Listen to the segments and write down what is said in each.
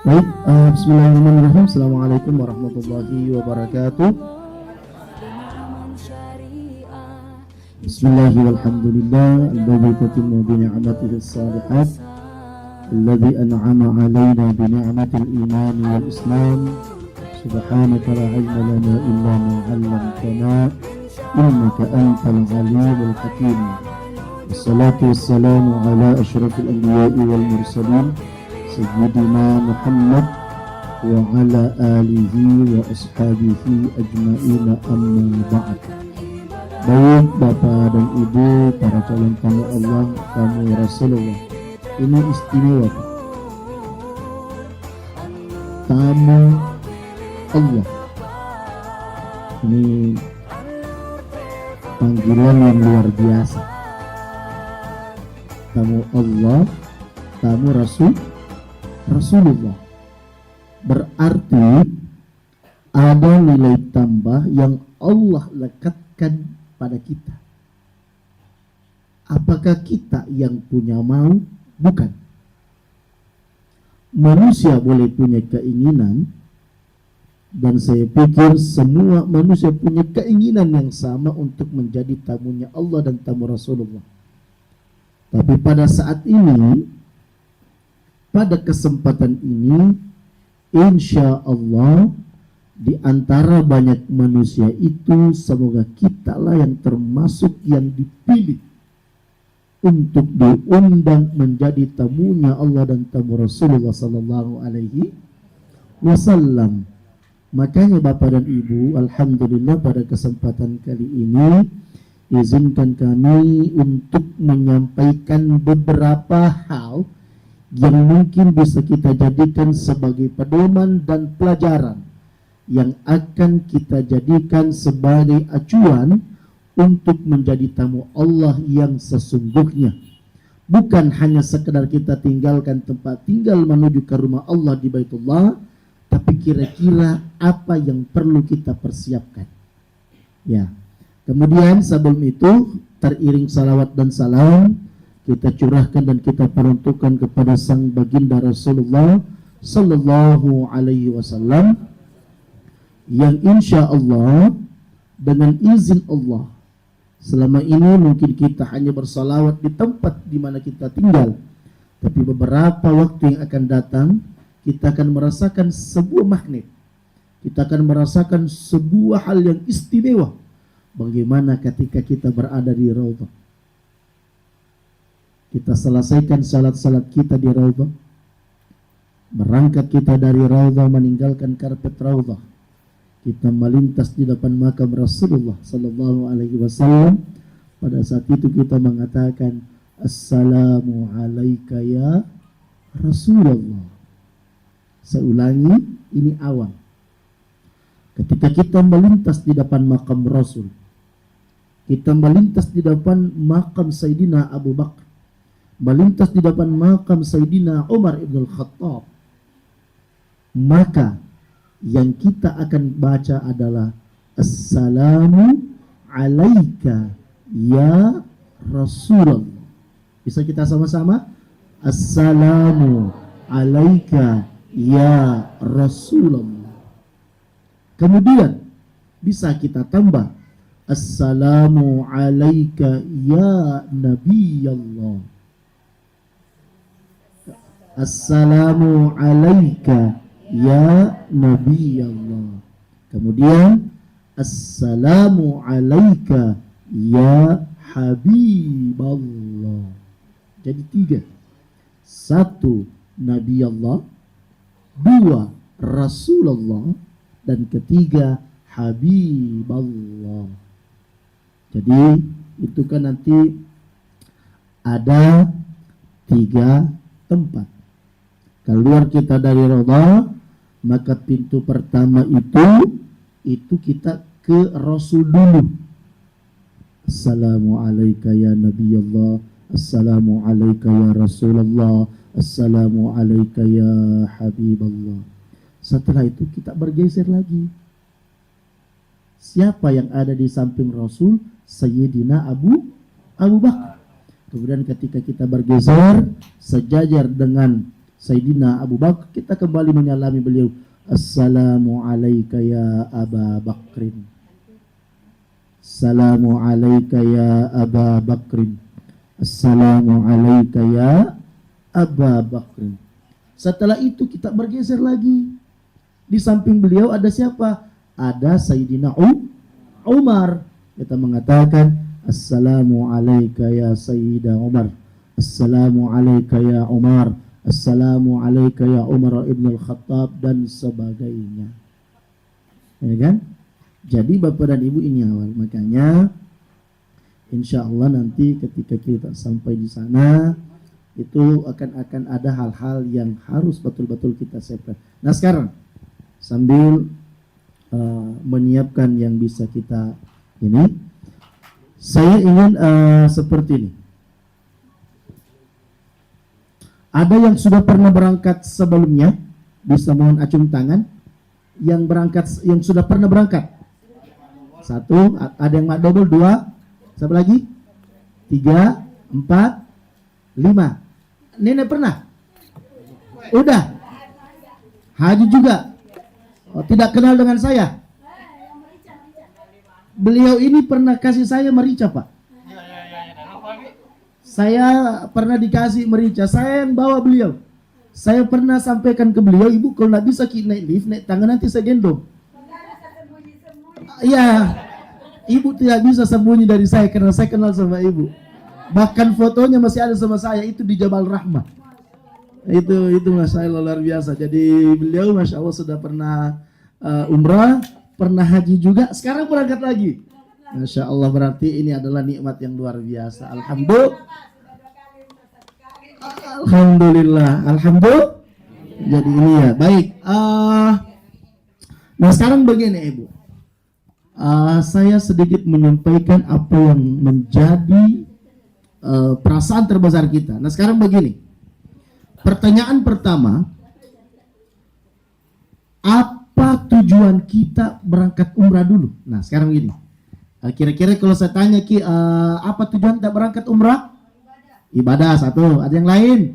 Baik, bismillahirrahmanirrahim. Assalamualaikum warahmatullahi wabarakatuh. Bismillahi walhamdulillah alladzi tatimmu bi ni'matihi as-salihat alladzi an'ama 'alaina bi ni'matil iman wal islam. Subhanaka la ilma lana illa ma 'allamtana innaka antal 'alimul hakim. Wassalatu wassalamu ala asyrafil anbiya'i wal mursalin Sayyidina Muhammad wa ala alihi wa ashabihi ajma'ina amma ba'd. Baik Bapak dan Ibu, para calon tamu Allah, tamu Rasulullah, ini istimewa, tamu Allah. Ini panggilan yang luar biasa. Tamu Allah, tamu Rasulullah, berarti ada nilai tambah yang Allah lekatkan pada kita. Apakah kita yang punya mau? Bukan. Manusia boleh punya keinginan, dan saya pikir semua manusia punya keinginan yang sama untuk menjadi tamunya Allah dan tamu Rasulullah. Tapi pada saat ini, pada kesempatan ini, insya Allah, di antara banyak manusia itu, semoga kita lah yang termasuk yang dipilih untuk diundang menjadi tamunya Allah dan tamu Rasulullah Sallallahu Alaihi Wasallam. Makanya Bapak dan Ibu, alhamdulillah pada kesempatan kali ini, izinkan kami untuk menyampaikan beberapa hal yang mungkin bisa kita jadikan sebagai pedoman dan pelajaran yang akan kita jadikan sebagai acuan untuk menjadi tamu Allah yang sesungguhnya. Bukan hanya sekedar kita tinggalkan tempat tinggal menuju ke rumah Allah di Baitullah, tapi kira-kira apa yang perlu kita persiapkan. Ya. Kemudian sebelum itu, teriring salawat dan salam kita curahkan dan kita peruntukkan kepada sang baginda Rasulullah Sallallahu Alaihi Wasallam, yang insya Allah dengan izin Allah, selama ini mungkin kita hanya bersalawat di tempat di mana kita tinggal, tapi beberapa waktu yang akan datang kita akan merasakan sebuah magnet, kita akan merasakan sebuah hal yang istimewa. Bagaimana ketika kita berada di Raudhah, kita selesaikan salat-salat kita di Raudhah, berangkat kita dari Raudhah, meninggalkan karpet Raudhah, kita melintas di depan makam Rasulullah Sallallahu Alaihi Wasallam. Pada saat itu kita mengatakan, Assalamu alaika ya Rasulullah. Saya ulangi, ini awal. Ketika kita melintas di depan makam Rasul, kita melintas di depan makam Sayyidina Abu Bakar, melintas di depan makam Sayyidina Umar ibn al-Khattab, maka yang kita akan baca adalah Assalamu alaika ya Rasulullah. Bisa kita sama-sama? Assalamu alaika ya Rasulullah. Kemudian bisa kita tambah Assalamu alaika ya Nabi Allah. Assalamu alaika ya Nabi Allah. Kemudian Assalamu alaika ya Habiballah. Jadi tiga. Satu, Nabi Allah. Dua, Rasulullah. Dan ketiga, Habiballah. Jadi itu kan nanti ada tiga tempat. Keluar kita dari Raudhah, maka pintu pertama itu kita ke Rasul dulu. Assalamu alaika ya Nabi Allah, Assalamu alaika ya Rasulullah, Assalamu alaika ya Habiballah. Setelah itu kita bergeser lagi. Siapa yang ada di samping Rasul? Sayyidina Abu Bakar. Kemudian ketika kita bergeser sejajar dengan Sayyidina Abu Bakar, kita kembali menyalami beliau. Assalamu alayka ya Aba Bakrin. Assalamu alayka ya Aba Bakrin. Assalamu alayka ya Aba Bakrin. Setelah itu kita bergeser lagi. Di samping beliau ada siapa? Ada Sayyidina Umar. Kita mengatakan Assalamu alayka ya Sayyidina Umar. Assalamu alayka ya Umar. Assalamu alayka ya Umar ibn al-Khattab dan sebagainya. Ya kan? Jadi Bapak dan Ibu ini awal. Makanya insya Allah nanti ketika kita sampai di sana itu akan ada hal-hal yang harus betul-betul kita siapkan. Nah sekarang sambil menyiapkan yang bisa kita ini, saya ingin seperti ini. Ada yang sudah pernah berangkat sebelumnya, bisa mohon acung tangan. Yang berangkat, yang sudah pernah berangkat. 1, ada yang double, 2, siapa lagi? 3, 4, 5. Nenek pernah? Udah? Haji juga? Oh, tidak kenal dengan saya? Beliau ini pernah kasih saya merica, Pak. Saya pernah dikasih merica, saya yang bawa beliau. Saya pernah sampaikan ke beliau, Ibu kalau nggak bisa naik lift, naik tangga nanti saya gendong. Iya, Ibu tidak bisa sembunyi dari saya karena saya kenal sama Ibu. Bahkan fotonya masih ada sama saya, itu di Jabal Rahmah. Itu Masya Allah luar biasa. Jadi beliau Masya Allah sudah pernah umrah, pernah haji juga, sekarang berangkat lagi. Masya Allah, berarti ini adalah nikmat yang luar biasa. Alhamdulillah. Jadi ini ya, baik. Nah sekarang begini Ibu, saya sedikit menyampaikan apa yang menjadi perasaan terbesar kita. Nah sekarang begini, pertanyaan pertama, apa tujuan kita berangkat umrah dulu? Nah sekarang gini, kira-kira kalau saya tanya Ki, apa tujuan kita berangkat umrah? Ibadah satu. Ada yang lain?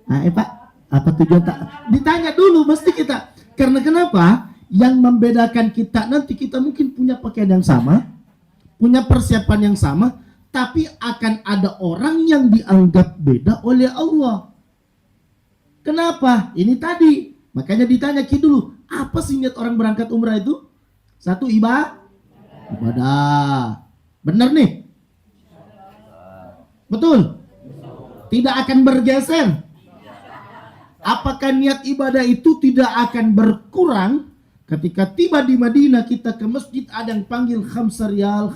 Pak, apa tujuan tak? Ditanya dulu mesti kita. Karena kenapa? Yang membedakan kita nanti, kita mungkin punya pakaian yang sama, punya persiapan yang sama, tapi akan ada orang yang dianggap beda oleh Allah. Kenapa? Ini tadi. Makanya ditanya Ki dulu, apa sih niat orang berangkat umrah itu? 1, ibadah. Benar nih? Betul? Tidak akan bergeser. Apakah niat ibadah itu tidak akan berkurang? Ketika tiba di Madinah, kita ke masjid ada yang panggil khamsa riyal.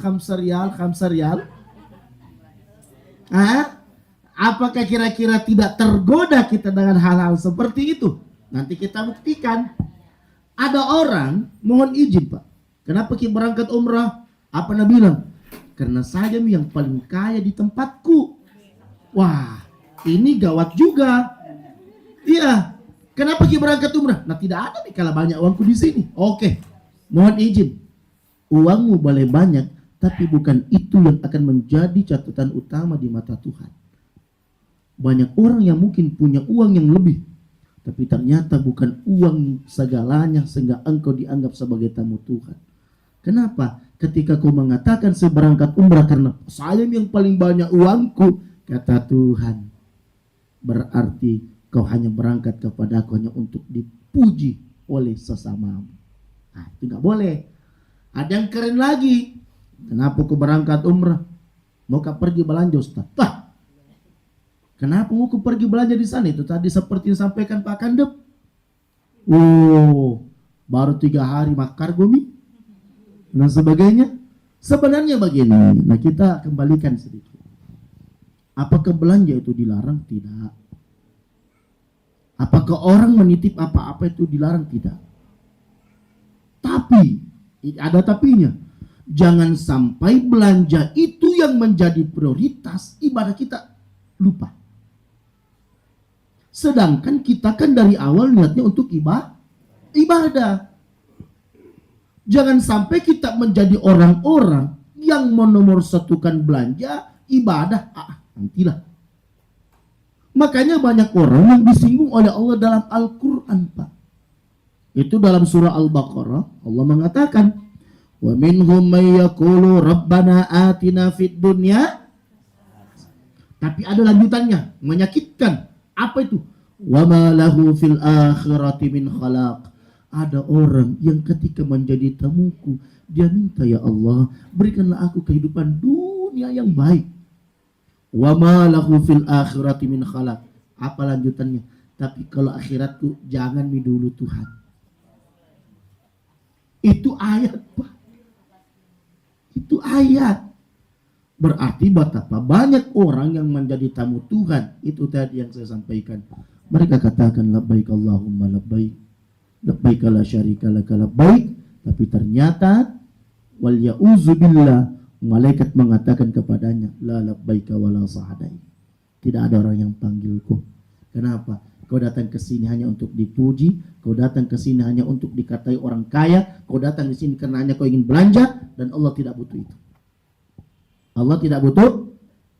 Apakah kira-kira tidak tergoda kita dengan hal-hal seperti itu? Nanti kita buktikan. Ada orang, mohon izin Pak, kenapa kita berangkat umrah? Apa Nabi bilang? Karena saya yang paling kaya di tempatku. Wah, ini gawat juga. Iya, kenapa kita berangkat umrah? Nah tidak ada nih kalau banyak uangku di sini. Oke, mohon izin. Uangmu boleh banyak, tapi bukan itu yang akan menjadi catatan utama di mata Tuhan. Banyak orang yang mungkin punya uang yang lebih, tapi ternyata bukan uang segalanya sehingga engkau dianggap sebagai tamu Tuhan. Kenapa? Ketika kau mengatakan saya berangkat umrah karena saya yang paling banyak uangku, kata Tuhan, berarti kau hanya berangkat kepada aku hanya untuk dipuji oleh sesamamu. Nah, itu nggak boleh. Ada yang keren lagi. Kenapa kau berangkat umrah? Mau kau pergi belanja Ustaz? Kenapa mau kau pergi belanja di sana? Itu tadi seperti yang disampaikan Pak Kandep. Baru 3 hari makar gomi dan sebagainya. Sebenarnya begini, nah kita kembalikan sedikit. Apakah belanja itu dilarang? Tidak. Apakah orang menitip apa-apa itu dilarang? Tidak. Tapi, ada tapinya. Jangan sampai belanja itu yang menjadi prioritas, ibadah kita lupa. Sedangkan kita kan dari awal niatnya untuk ibadah. Jangan sampai kita menjadi orang-orang yang menomorsatukan belanja, ibadah. Nantilah. Makanya banyak orang yang disinggung oleh Allah dalam Al-Quran, Pak. Itu dalam surah Al-Baqarah, Allah mengatakan, wa minhum may yaqulu rabbana atina fid dunya. Tapi ada lanjutannya, menyakitkan. Apa itu? Wa ma lahu fil akhirati min khalaq. Ada orang yang ketika menjadi tamuku, dia minta, ya Allah, berikanlah aku kehidupan dunia yang baik. Wa ma lahu fil akhirati min khalaq. Apa lanjutannya? Tapi kalau akhiratku, jangan mi dulu Tuhan. Itu ayat, Pak. Itu ayat. Berarti betapa banyak orang yang menjadi tamu Tuhan. Itu tadi yang saya sampaikan. Mereka katakan labbaik Allahumma labbaik. Labbaik la syarika laka labbaik. Tapi ternyata wal ya'udzubillah, malaikat mengatakan kepadanya, la labbaika wala sa'adai. Tidak ada orang yang panggilku. Kenapa? Kau datang ke sini hanya untuk dipuji, kau datang ke sini hanya untuk dikatai orang kaya, kau datang di sini karena hanya kau ingin belanja, dan Allah tidak butuh itu. Allah tidak butuh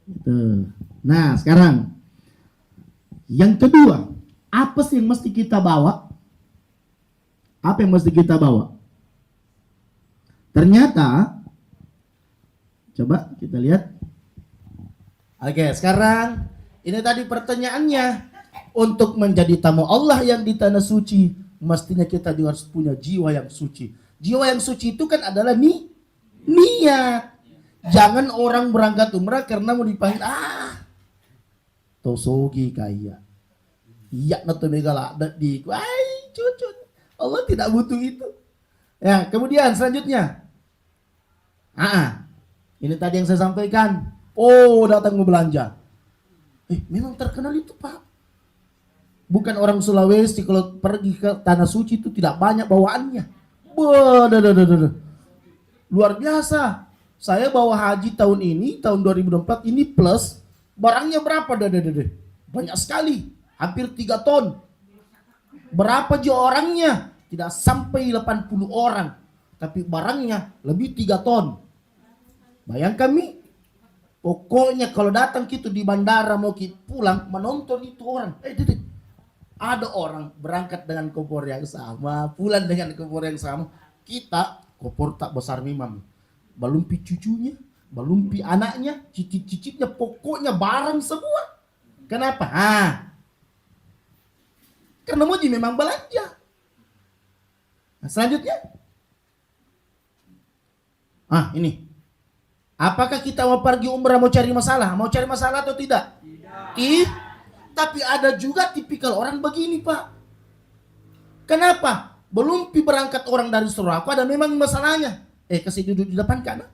itu. Nah, sekarang yang kedua, apa sih yang mesti kita bawa? Apa yang mesti kita bawa? Ternyata, coba kita lihat. Oke, sekarang ini tadi pertanyaannya. Untuk menjadi tamu Allah yang di tanah suci, mestinya kita juga harus punya jiwa yang suci. Jiwa yang suci itu kan adalah niat. Jangan orang berangkat umrah karena mau dipanggil, tosogi kaya. Iya, nato megala di cucut. Allah tidak butuh itu. Ya, kemudian selanjutnya. Ini tadi yang saya sampaikan. Oh, datang mau belanja. Memang terkenal itu, Pak. Bukan orang Sulawesi kalau pergi ke tanah suci itu tidak banyak bawaannya. Luar biasa. Saya bawa haji tahun ini, tahun 2024 ini plus. Barangnya berapa? Banyak sekali. Hampir 3 ton. Berapa jo orangnya? Tidak sampai 80 orang. Tapi barangnya lebih 3 ton. Bayangkan Mi. Pokoknya kalau datang gitu di bandara mau pulang, menonton itu orang. Ada orang berangkat dengan kompor yang sama, pulang dengan kompor yang sama. Kita kompor tak besar memang. Balumpi cucunya, balumpi anaknya, cicit-cicitnya, pokoknya barang semua. Kenapa? Karena Moji memang belanja. Nah, selanjutnya. Ini. Apakah kita mau pergi umrah mau cari masalah? Mau cari masalah atau tidak? Tidak. Tapi ada juga tipikal orang begini, Pak. Kenapa? Belum berangkat orang dari Suraku, ada memang masalahnya. Kasih duduk di depan kanan.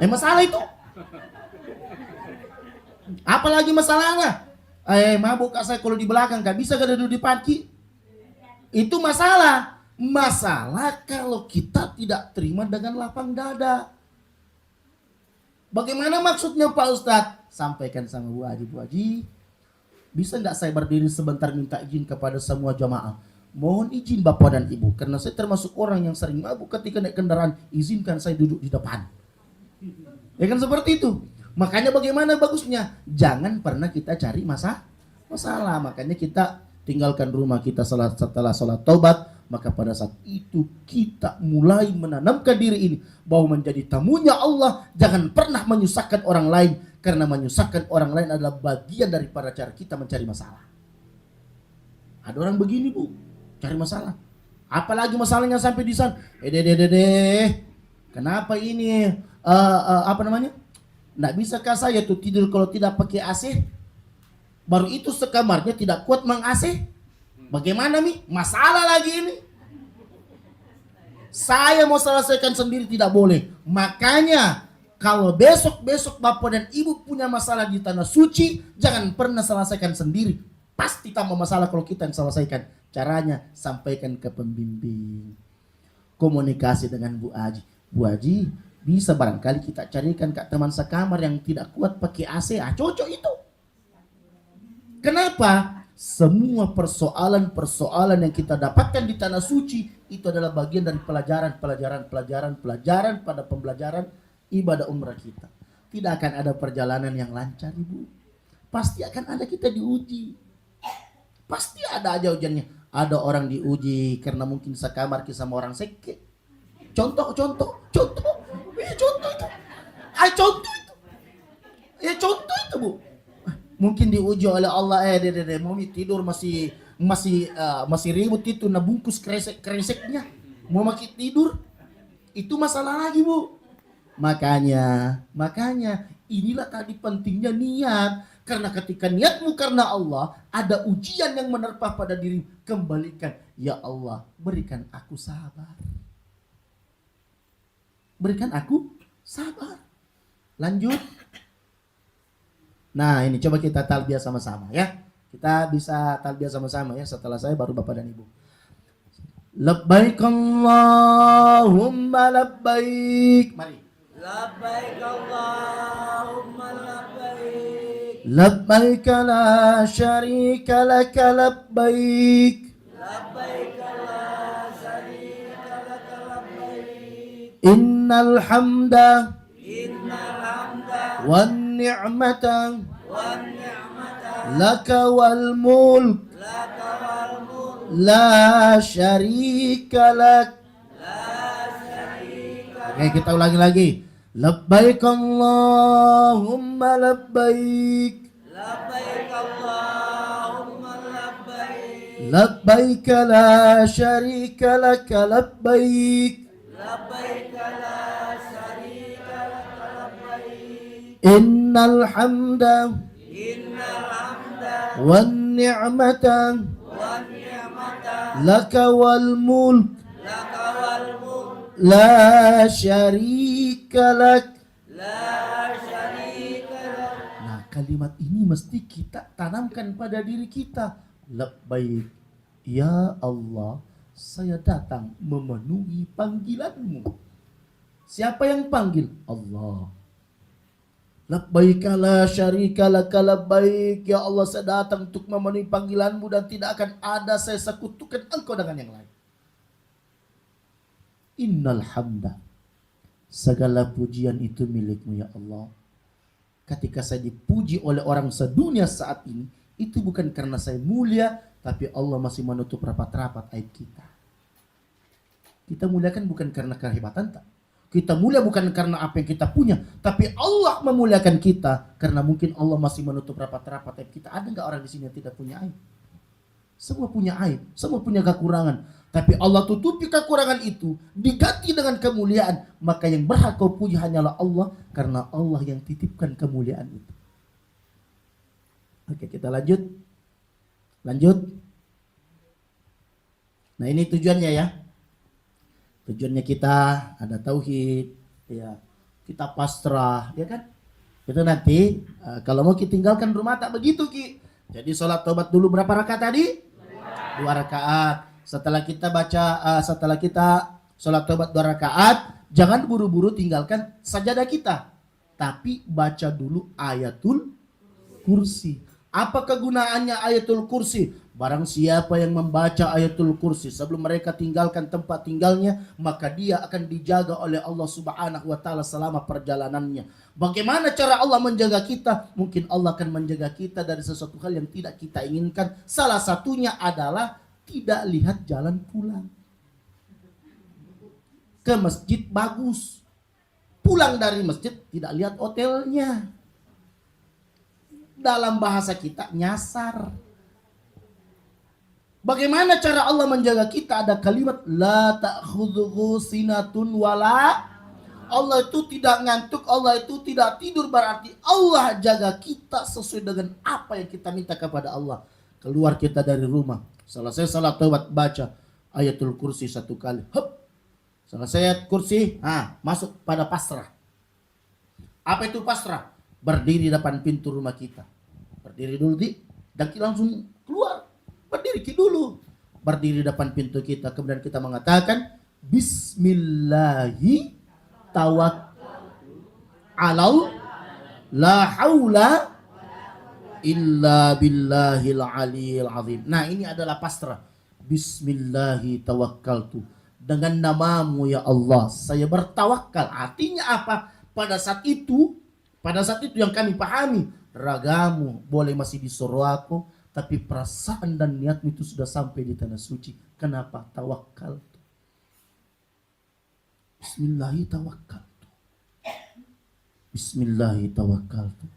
Masalah itu. Apalagi masalahnya? Mabuk saya kalau di belakang, gak bisa gak duduk di parkir. Itu masalah. Masalah kalau kita tidak terima dengan lapang dada. Bagaimana maksudnya, Pak Ustadz? Sampaikan sama Bu Haji. Bisa nggak saya berdiri sebentar minta izin kepada semua jamaah? Mohon izin Bapak dan Ibu, karena saya termasuk orang yang sering mabuk ketika naik kendaraan. Izinkan saya duduk di depan. Ya kan seperti itu. Makanya bagaimana bagusnya? Jangan pernah kita cari masalah. Makanya kita tinggalkan rumah kita setelah sholat taubat. Maka pada saat itu kita mulai menanamkan diri ini bahwa menjadi tamunya Allah, jangan pernah menyusahkan orang lain. Karena menyusahkan orang lain adalah bagian daripada cara kita mencari masalah. Ada orang begini, Bu, cari masalah. Apalagi masalahnya sampai di sana. Kenapa ini? Nggak bisakah saya tuh tidur kalau tidak pakai AC? Baru itu sekamarnya tidak kuat meng-AC. Bagaimana Mi? Masalah lagi ini. Saya mau selesaikan sendiri tidak boleh. Makanya kalau besok Bapak dan Ibu punya masalah di tanah suci, jangan pernah selesaikan sendiri. Pasti tambah masalah kalau kita yang selesaikan. Caranya sampaikan ke pembimbing. Komunikasi dengan Bu Haji. Bu Haji, bisa barangkali kita carikan ke teman sekamar yang tidak kuat pakai AC. Cocok itu. Kenapa? Semua persoalan yang kita dapatkan di tanah suci itu adalah bagian dari pelajaran pada pembelajaran ibadah umrah kita. Tidak akan ada perjalanan yang lancar, Ibu. Pasti akan ada kita diuji. Pasti ada aja ujiannya. Ada orang diuji karena mungkin sekamar sama orang seke. Contoh. Ya contoh itu. Contoh itu. Ya contoh itu, Bu. Mungkin diuji oleh Allah, mau tidur masih ribut itu, nah bungkus kreseknya. Mau makin tidur. Itu masalah lagi, Bu. Makanya inilah tadi pentingnya niat. Karena ketika niatmu karena Allah, ada ujian yang menerpa pada diri, kembalikan, ya Allah, berikan aku sabar. Berikan aku sabar. Lanjut. Nah, ini coba kita talbiyah sama-sama ya. Kita bisa talbiyah sama-sama ya, setelah saya baru Bapak dan Ibu. Labbaik Allahumma labbaik. Mari. Labbaik Allahumma labbaik. Labbaik la syarika laka labbaik. Labbaik la syarika laka labbaik. Innal hamda wan ni'mata laka wal mulk la syarika lak. Oke, kita ulangi lagi. Labbaik Allahumma labbaik. Labbaik Allahumma labbaik. Labbaik la syarika laka labbaik. Labbaik la syarika laka labbaik. Innal hamda wan ni'mata laka wal mulk la syarika lak. Nah, kalimat ini mesti kita tanamkan pada diri kita. Labbaik, ya Allah, saya datang memenuhi panggilanmu. Siapa yang panggil? Allah. Labbaik la syarika laka labbaik, ya Allah, saya datang untuk memenuhi panggilanmu dan tidak akan ada saya sekutukan engkau dengan yang lain. Innal hamda, segala pujian itu milikmu ya Allah. Ketika saya dipuji oleh orang sedunia saat ini, itu bukan karena saya mulia, tapi Allah masih menutup rapat-rapat aib kita. Kita muliakan bukan karena kehebatan, tak. Kita mulia bukan karena apa yang kita punya, tapi Allah memuliakan kita karena mungkin Allah masih menutup rapat-rapat aib kita. Ada nggak orang di sini yang tidak punya aib? Semua punya aib, semua punya kekurangan. Tapi Allah tutupi kekurangan itu, diganti dengan kemuliaan. Maka yang berhak kau puji hanyalah Allah, karena Allah yang titipkan kemuliaan itu. Oke, kita lanjut. Nah, ini tujuannya ya. Tujuannya kita ada tauhid, ya. Kita pasrah, ya kan? Itu nanti kalau mau kita tinggalkan rumah tak begitu, Ki. Jadi sholat taubat dulu berapa rakaat tadi? 2 rakaat. Setelah kita sholat taubat 2 rakaat, jangan buru-buru tinggalkan sajadah kita, tapi baca dulu ayatul kursi. Apa kegunaannya ayatul kursi? Barang siapa yang membaca ayatul kursi sebelum mereka tinggalkan tempat tinggalnya, maka dia akan dijaga oleh Allah Subhanahu wa taala selama perjalanannya. Bagaimana cara Allah menjaga kita? Mungkin Allah akan menjaga kita dari sesuatu hal yang tidak kita inginkan. Salah satunya adalah tidak lihat jalan pulang. Ke masjid bagus, pulang dari masjid tidak lihat hotelnya. Dalam bahasa kita nyasar. Bagaimana cara Allah menjaga kita? Ada kalimat la ta'khudhuhu sinatun wala. Allah itu tidak ngantuk, Allah itu tidak tidur, berarti Allah jaga kita sesuai dengan apa yang kita minta kepada Allah. Keluar kita dari rumah, selesai salat taubat, baca ayatul kursi 1 kali. Selesai kursi, masuk pada pasrah. Apa itu pasrah? Berdiri depan pintu rumah kita. Berdiri dulu dan kita langsung keluar. Berdiri dulu. Berdiri depan pintu kita, kemudian kita mengatakan Bismillahi tawakkaltu ala la haula illa billahil aliyil azim. Nah, ini adalah pasrah. Bismillahi tawakkaltu, dengan namamu ya Allah saya bertawakal. Artinya apa? Pada saat itu yang kami pahami, ragamu boleh masih di Sorowako, tapi perasaan dan niatmu itu sudah sampai di tanah suci. Kenapa? Tawakal. Bismillahirrahmanirrahim. Bismillahirrahmanirrahim.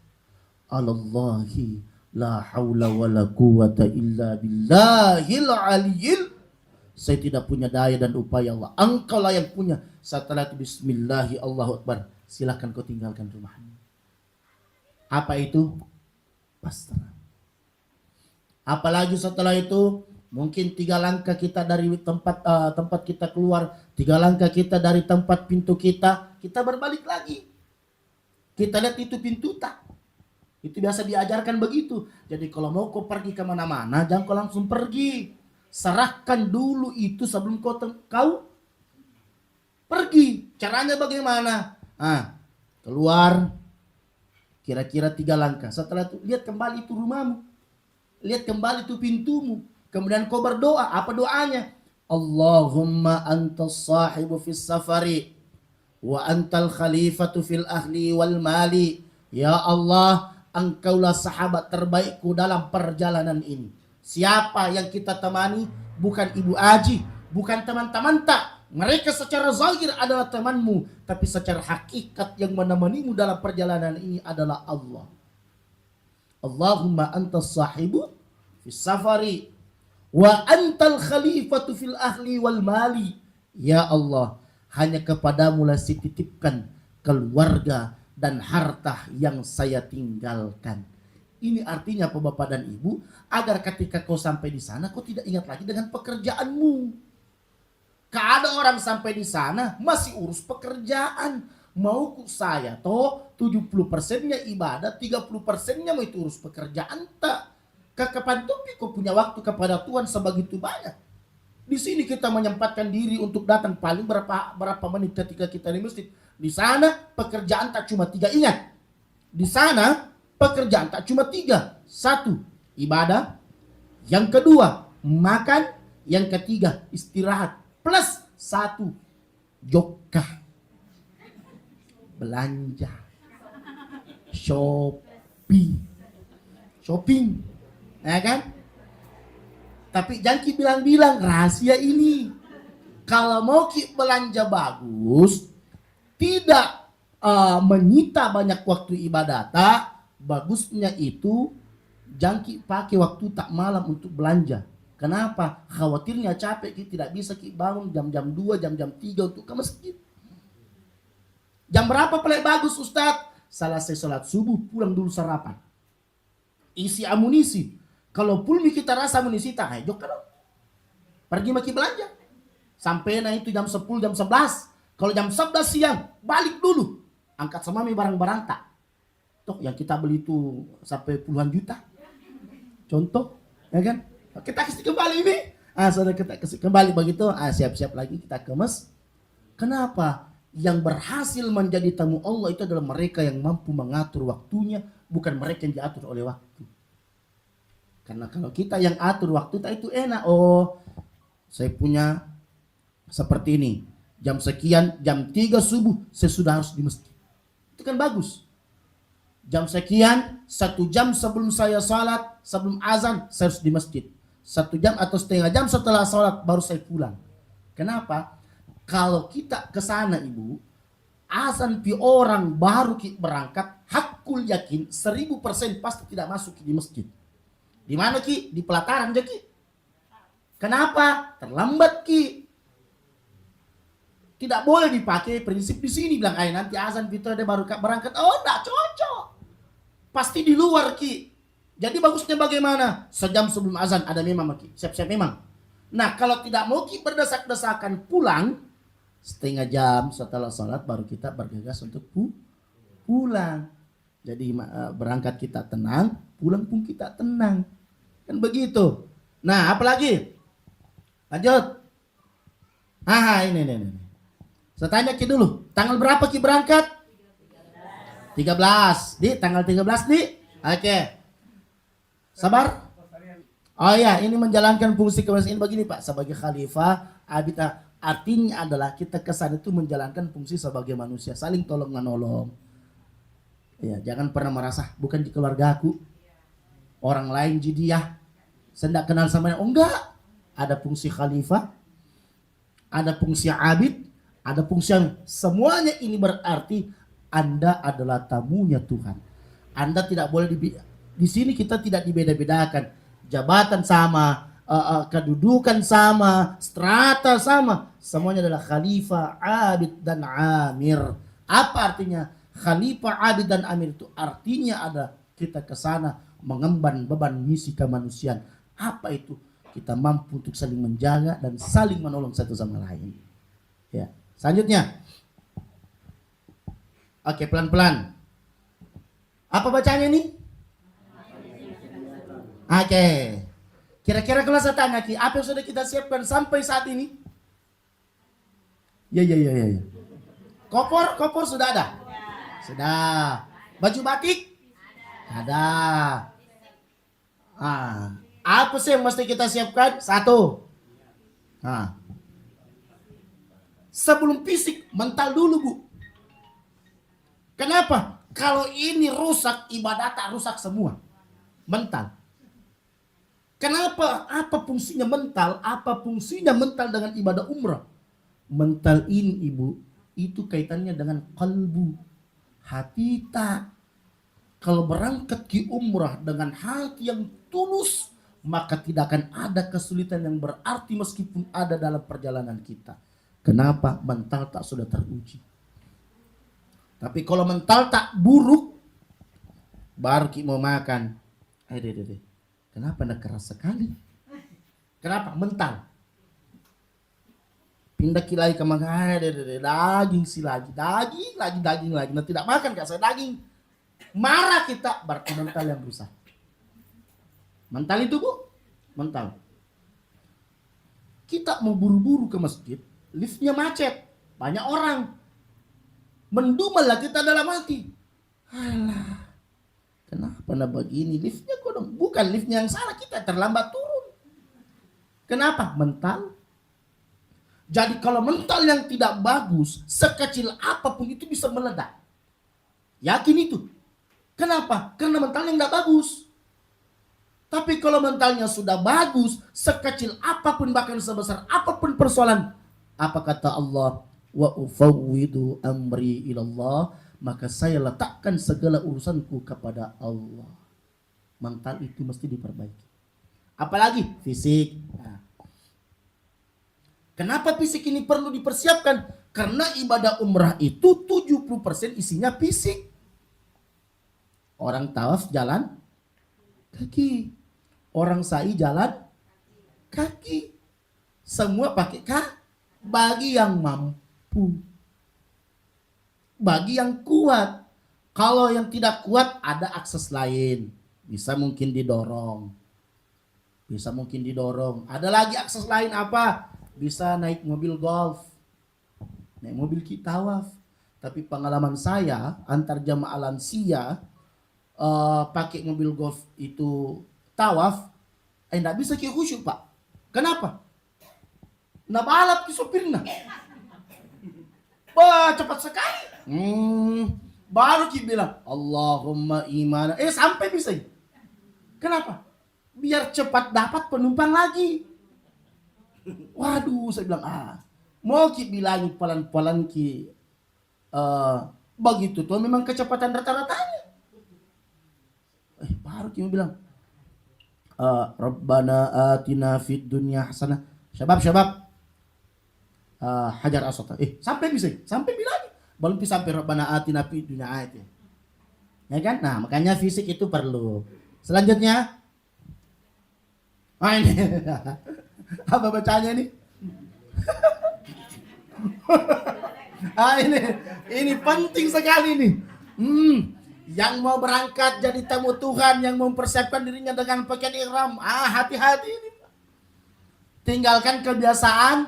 Alallahi la haula wa la quwata illa billahil aliyil. Saya tidak punya daya dan upaya, Allah, Engkau lah yang punya. Setelah itu bismillahi Allahu Akbar, silakan kau tinggalkan rumahmu. Apa itu? Pasrah. Apalagi setelah itu, mungkin 3 langkah kita dari tempat kita keluar, 3 langkah kita dari tempat pintu kita berbalik lagi. Kita lihat itu pintu tak. Itu biasa diajarkan begitu. Jadi kalau mau kau pergi kemana-mana, jangan kau langsung pergi. Serahkan dulu itu sebelum kau pergi. Caranya bagaimana? Keluar kira-kira 3 langkah. Setelah itu lihat kembali itu rumahmu, lihat kembali itu pintumu. Kemudian kau berdoa. Apa doanya? Allahumma antas sahibu fis safari wa antal khalifatu fil ahli wal mali. Ya Allah, Engkaulah sahabat terbaikku dalam perjalanan ini. Siapa yang kita temani? Bukan Ibu Aji, bukan teman-teman tak. Mereka secara zahir adalah temanmu, tapi secara hakikat yang menemanimu dalam perjalanan ini adalah Allah. Allahumma antas sahibu fis safari wa antal khalifatu fil ahli wal mali. Ya Allah, hanya kepadamu lah saya titipkan keluarga dan harta yang saya tinggalkan. Ini artinya apa Bapak dan Ibu? Agar ketika kau sampai di sana, kau tidak ingat lagi dengan pekerjaanmu. Ada orang sampai di sana masih urus pekerjaan. Mau saya toh 70%-nya ibadah, 30%-nya mau itu urus pekerjaan tak. Kapan tuh kau punya waktu kepada Tuhan sebegitu banyak. Di sini kita menyempatkan diri untuk datang paling berapa menit ketika kita di masjid. Di sana pekerjaan tak cuma 3, ingat. Di sana pekerjaan tak cuma 3. 1, ibadah. Yang kedua, makan. Yang ketiga, istirahat. Plus 1, jokah. Belanja. Shopping. Ya kan? Tapi jangan ki bilang-bilang rahasia ini. Kalau mau ki belanja bagus, tidak menyita banyak waktu ibadah, bagusnya itu jangan ki pakai waktu tak malam untuk belanja. Kenapa? Khawatirnya capek ki tidak bisa ki bangun jam-jam 2, jam-jam 3 untuk ke masjid. Jam berapa paling bagus Ustadz? Selesai sholat subuh pulang dulu sarapan. Isi amunisi. Kalau pulmi kita rasa amunisi tak hijau kan? Pergi maki belanja. Sampai nah itu jam 10, jam 11. Kalau jam 11 siang balik dulu. Angkat semua barang-barang tak. Toh yang kita beli itu sampai puluhan juta. Contoh, ya kan? Kita kasih kembali ini. Saudara kita kasih kembali begitu. Siap-siap lagi kita kemas. Kenapa? Yang berhasil menjadi tamu Allah itu adalah mereka yang mampu mengatur waktunya, bukan mereka yang diatur oleh waktu. Karena kalau kita yang atur waktu itu enak. Oh, saya punya seperti ini. Jam sekian, jam 3 subuh saya sudah harus di masjid. Itu kan bagus. Jam sekian, 1 jam sebelum saya salat, sebelum azan saya harus di masjid. 1 jam atau setengah jam setelah salat baru saya pulang. Kenapa? Kalau kita ke sana Ibu, azan pi orang baru berangkat, hakul yakin 1000% pasti tidak masuk di masjid. Di mana Ki? Di pelataran aja Ki. Kenapa? Terlambat Ki. Tidak boleh dipakai prinsip di sini bilang nanti azan kita ada baru berangkat. Oh, enggak cocok. Pasti di luar Ki. Jadi bagusnya bagaimana? Sejam sebelum azan ada memang Ki. Siap-siap memang. Nah, kalau tidak mau Ki berdesak-desakan pulang, setengah jam setelah sholat baru kita bergegas untuk pulang. Jadi berangkat kita tenang, pulang pun kita tenang. Kan begitu. Nah, apalagi? Lanjut. Ini. Saya tanya Ki dulu, tanggal berapa Ki berangkat? 13. Di tanggal 13 di? Oke. Sabar? Oh ya, ini menjalankan fungsi kemanusiaan begini Pak, sebagai khalifah, artinya adalah kita kesan itu menjalankan fungsi sebagai manusia, saling tolong menolong. Ya, jangan pernah merasa bukan di keluarga aku. Orang lain jadi ya. Saya tidak kenal sama dia. Oh enggak. Ada fungsi khalifah, ada fungsi abid, ada fungsi yang semuanya ini berarti Anda adalah tamunya Tuhan. Anda tidak boleh di sini kita tidak dibeda-bedakan. Jabatan sama, kedudukan sama, strata sama, semuanya adalah khalifah, abid dan amir. Apa artinya? Khalifah, abid dan amir itu artinya ada kita ke sana mengemban beban misi kemanusiaan. Apa itu? Kita mampu untuk saling menjaga dan saling menolong satu sama lain. Ya, selanjutnya. Oke, pelan-pelan. Apa bacanya nih? Oke. Kira-kira kalau saya tanya Ki, apa yang sudah kita siapkan sampai saat ini? Ya. Kopor sudah ada? Sudah. Baju batik? Ada. Apa sih yang mesti kita siapkan? Satu. Sebelum fisik, mental dulu Bu. Kenapa? Kalau ini rusak, ibadah tak rusak semua. Mental. Kenapa? Apa fungsinya mental? Apa fungsinya mental dengan ibadah umrah? Mental ini Ibu, itu kaitannya dengan kalbu. Hati tak. Kalau berangkat ke umrah dengan hati yang tulus, maka tidak akan ada kesulitan yang berarti meskipun ada dalam perjalanan kita. Kenapa? Mental tak sudah teruji. Tapi kalau mental tak buruk, baru kita mau makan. Kenapa anda keras sekali? Kenapa? Mental. Pindah kilai ke makan, daging lagi. Nah, tidak makan kak saya daging. Marah kita, berarti mental yang rusak. Mental itu Bu, mental. Kita mau buru-buru ke masjid, liftnya macet, banyak orang. Mendumalah kita dalam hati. Alah, kenapa nak begini? Liftnya kodong, bukan liftnya yang salah, kita terlambat turun. Kenapa? Mental. Jadi kalau mental yang tidak bagus, sekecil apapun itu bisa meledak. Yakin itu. Kenapa? Karena mentalnya tidak bagus. Tapi kalau mentalnya sudah bagus, sekecil apapun bahkan sebesar apapun persoalan, apa kata Allah? Wa ufawwidu amri ilallah, maka saya letakkan segala urusanku kepada Allah. Mental itu mesti diperbaiki. Apalagi fisik. Nah. Kenapa fisik ini perlu dipersiapkan? Karena ibadah umrah itu 70% isinya fisik. Orang tawaf jalan kaki. Orang sa'i jalan kaki. Semua pakai kaki. Bagi yang mampu. Bagi yang kuat. Kalau yang tidak kuat ada akses lain. Bisa mungkin didorong. Ada lagi akses lain apa? Bisa naik mobil golf. Naik mobil tawaf. Tapi pengalaman saya antar jamaah lansia pakai mobil golf itu tawaf, enggak bisa ki khusyuk Pak. Kenapa? Nah balap ki sopirnya. Wah cepat sekali. Baru ki bilang Allahumma imana. Sampai bisa. Kenapa? Biar cepat dapat penumpang lagi. Waduh saya bilang mau ki bilangin pelan-pelan ki begitu tuh memang kecepatan rata-ratanya. Baru ki bilang Rabbana atina fid dunya hasanah. Syabab. Hajar asota. Sampai bisa. Sampai bilang. Belum bisa sampai Rabbana atina fid dunya ayat. Ya kan? Nah, makanya fisik itu perlu. Selanjutnya. Ini. Apa bacanya ini? Ini penting sekali nih. Yang mau berangkat jadi tamu Tuhan, yang mempersiapkan dirinya dengan pakaian ihram, hati-hati ini. Tinggalkan kebiasaan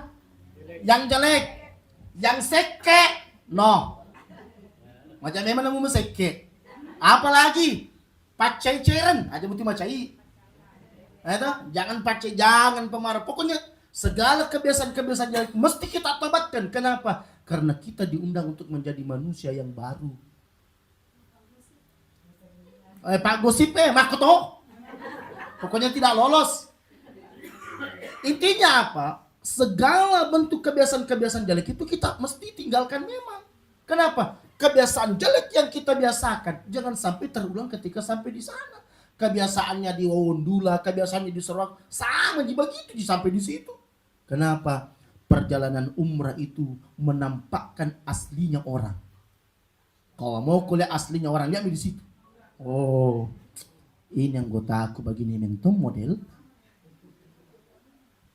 yang jelek, yang seke, no. Macam mana mau seke? Apalagi pacai-cairan, aja mesti macai. Jangan pakai, jangan pemarah. Pokoknya segala kebiasaan-kebiasaan jelek mesti kita tobatkan. Kenapa? Karena kita diundang untuk menjadi manusia yang baru. Pak Gosip makoto. Pokoknya tidak lolos. Intinya apa? Segala bentuk kebiasaan-kebiasaan jelek itu kita mesti tinggalkan memang. Kenapa? Kebiasaan jelek yang kita biasakan jangan sampai terulang ketika sampai di sana. Kebiasaannya di Wawondula, kebiasaannya di Sarawak, sama begitu sampai di situ. Kenapa? Perjalanan umrah itu menampakkan aslinya orang. Kalau mau kuliah aslinya orang, lihat di situ. Oh, ini anggota aku begini mentom model.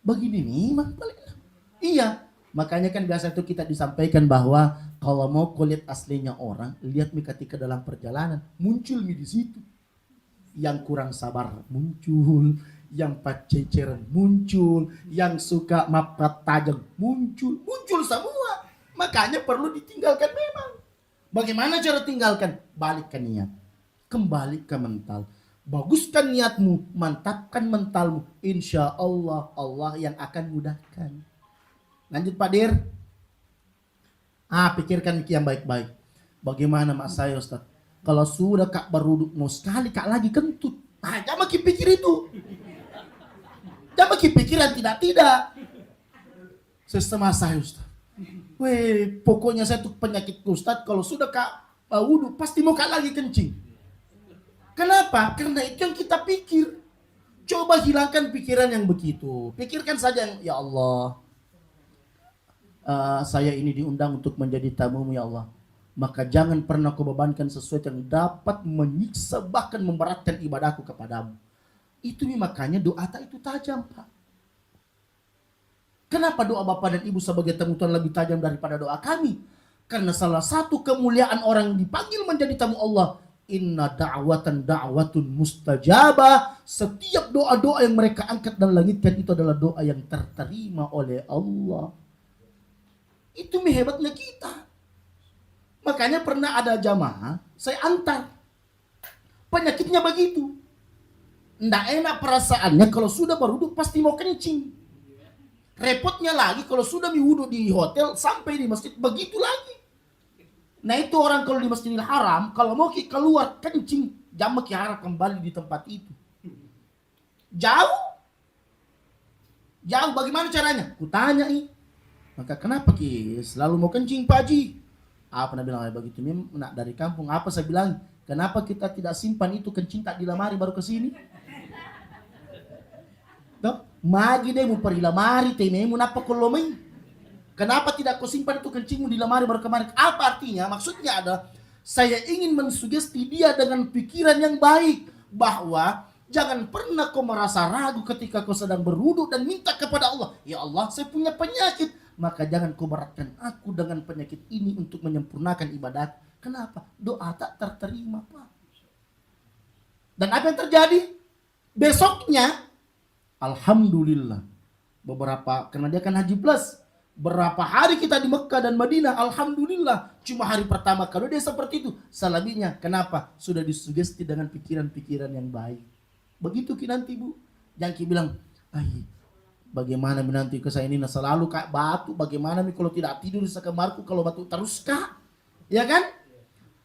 Begini nih, iya. Makanya kan biasa itu kita disampaikan bahwa kalau mau kulit aslinya orang, lihat mi ketika dalam perjalanan muncul mi di situ. Yang kurang sabar muncul, yang paceceran muncul, yang suka mapat tajam muncul semua. Makanya perlu ditinggalkan memang. Bagaimana cara tinggalkan? Balikkan niat, kembali ke mental. Baguskan niatmu, mantapkan mentalmu. Insya Allah, Allah yang akan mudahkan. Lanjut Pak Dir. Pikirkan yang baik-baik. Bagaimana mak saya Ustaz? Kalau sudah kak beruduk mau sekali kak lagi kentut. Jangan pikir itu. Jangan pikiran tidak. Sistema saya Ustaz. Pokoknya saya tuh penyakit Ustaz. Kalau sudah kak wudhu pasti mau kak lagi kencing. Kenapa? Karena itu yang kita pikir. Coba hilangkan pikiran yang begitu. Pikirkan saja yang, ya Allah, saya ini diundang untuk menjadi tamumu ya Allah. Maka jangan pernah kau bebankan sesuatu yang dapat menyiksa bahkan memberatkan ibadahku kepadamu. Itu makanya doa tak itu tajam Pak. Kenapa doa Bapak dan Ibu sebagai tamu Tuhan lebih tajam daripada doa kami? Karena salah satu kemuliaan orang yang dipanggil menjadi tamu Allah, inna da'watun mustajabah. Setiap doa-doa yang mereka angkat dan langitkan itu adalah doa yang terterima oleh Allah. Itu hebatnya kita. Makanya pernah ada jamaah saya antar. Penyakitnya begitu. Nggak enak perasaannya kalau sudah berwudu pasti mau kencing. Repotnya lagi kalau sudah wudhu di hotel sampai di masjid begitu lagi. Nah itu orang kalau di Masjidil Haram kalau mau keluar kencing jangan harap kembali di tempat itu. Jauh bagaimana caranya? Kutanya maka kenapa selalu mau kencing Pak Haji? Apa nak bilang begitu nak dari kampung apa saya bilang? Kenapa kita tidak simpan itu kencing tak di lamari baru ke sini? Magi deh mu pergi lamari tememu napa kolomai? Kenapa tidak kau simpan itu kencingmu di lemari baru kemarin? Apa artinya? Maksudnya adalah saya ingin mensugesti dia dengan pikiran yang baik bahwa jangan pernah kau merasa ragu ketika kau sedang berwudu dan minta kepada Allah, ya Allah saya punya penyakit, maka jangan kau beratkan aku dengan penyakit ini untuk menyempurnakan ibadat. Kenapa? Doa tak terterima Pak. Dan apa yang terjadi? Besoknya alhamdulillah karena dia kan haji plus. Berapa hari kita di Mekah dan Madinah, alhamdulillah. Cuma hari pertama kalau dia seperti itu. Selebihnya, kenapa? Sudah disugesti dengan pikiran-pikiran yang baik. Begitu nanti Bu. Jangan bilang, bagaimana nanti ke saya ini selalu kak batu. Bagaimana kalau tidak tidur di kamarku kalau batu terus kak. Ya kan?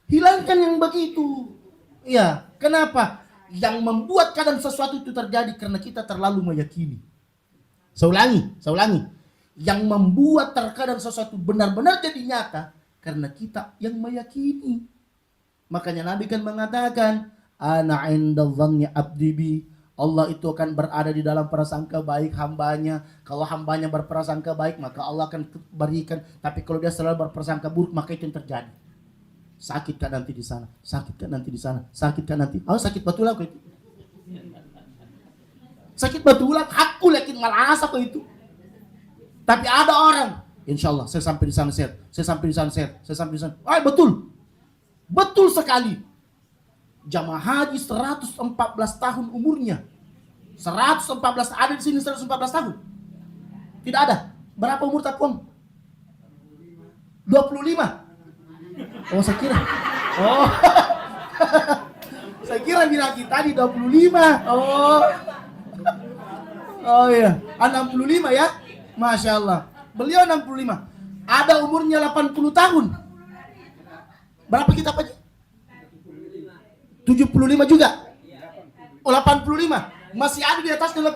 Hilangkan yang begitu. Ya, kenapa? Yang membuat kadang sesuatu itu terjadi karena kita terlalu meyakini. Saya ulangi. Yang membuat terkadang sesuatu benar-benar jadi nyata karena kita yang meyakini. Makanya Nabi kan mengatakan, ana inda dhanni abdi bi. Allah itu akan berada di dalam prasangka baik hambanya. Kalau hambanya berprasangka baik maka Allah akan berikan. Tapi kalau dia selalu berprasangka buruk maka itu yang terjadi. Sakit kan nanti di sana, sakit kan nanti di sana, sakit kan nanti. Sakit betul aku itu. Sakit betul aku yakin malah asa kok itu. Tapi ada orang, insya Allah saya sampai di sana share, saya sampai di sana share, saya sampai di sana. Betul sekali. Jamaah haji 114 tahun umurnya. 114 ada di sini 114 tahun. Tidak ada. Berapa umur Tapuang? 25. Saya kira. Saya kira bilang kita tadi 25. Iya, 65 ya. Masya Allah. Beliau 65. Ada umurnya 80 tahun. Berapa kita Pak? 75 75 juga? Oh 85. Masih ada di atas 85?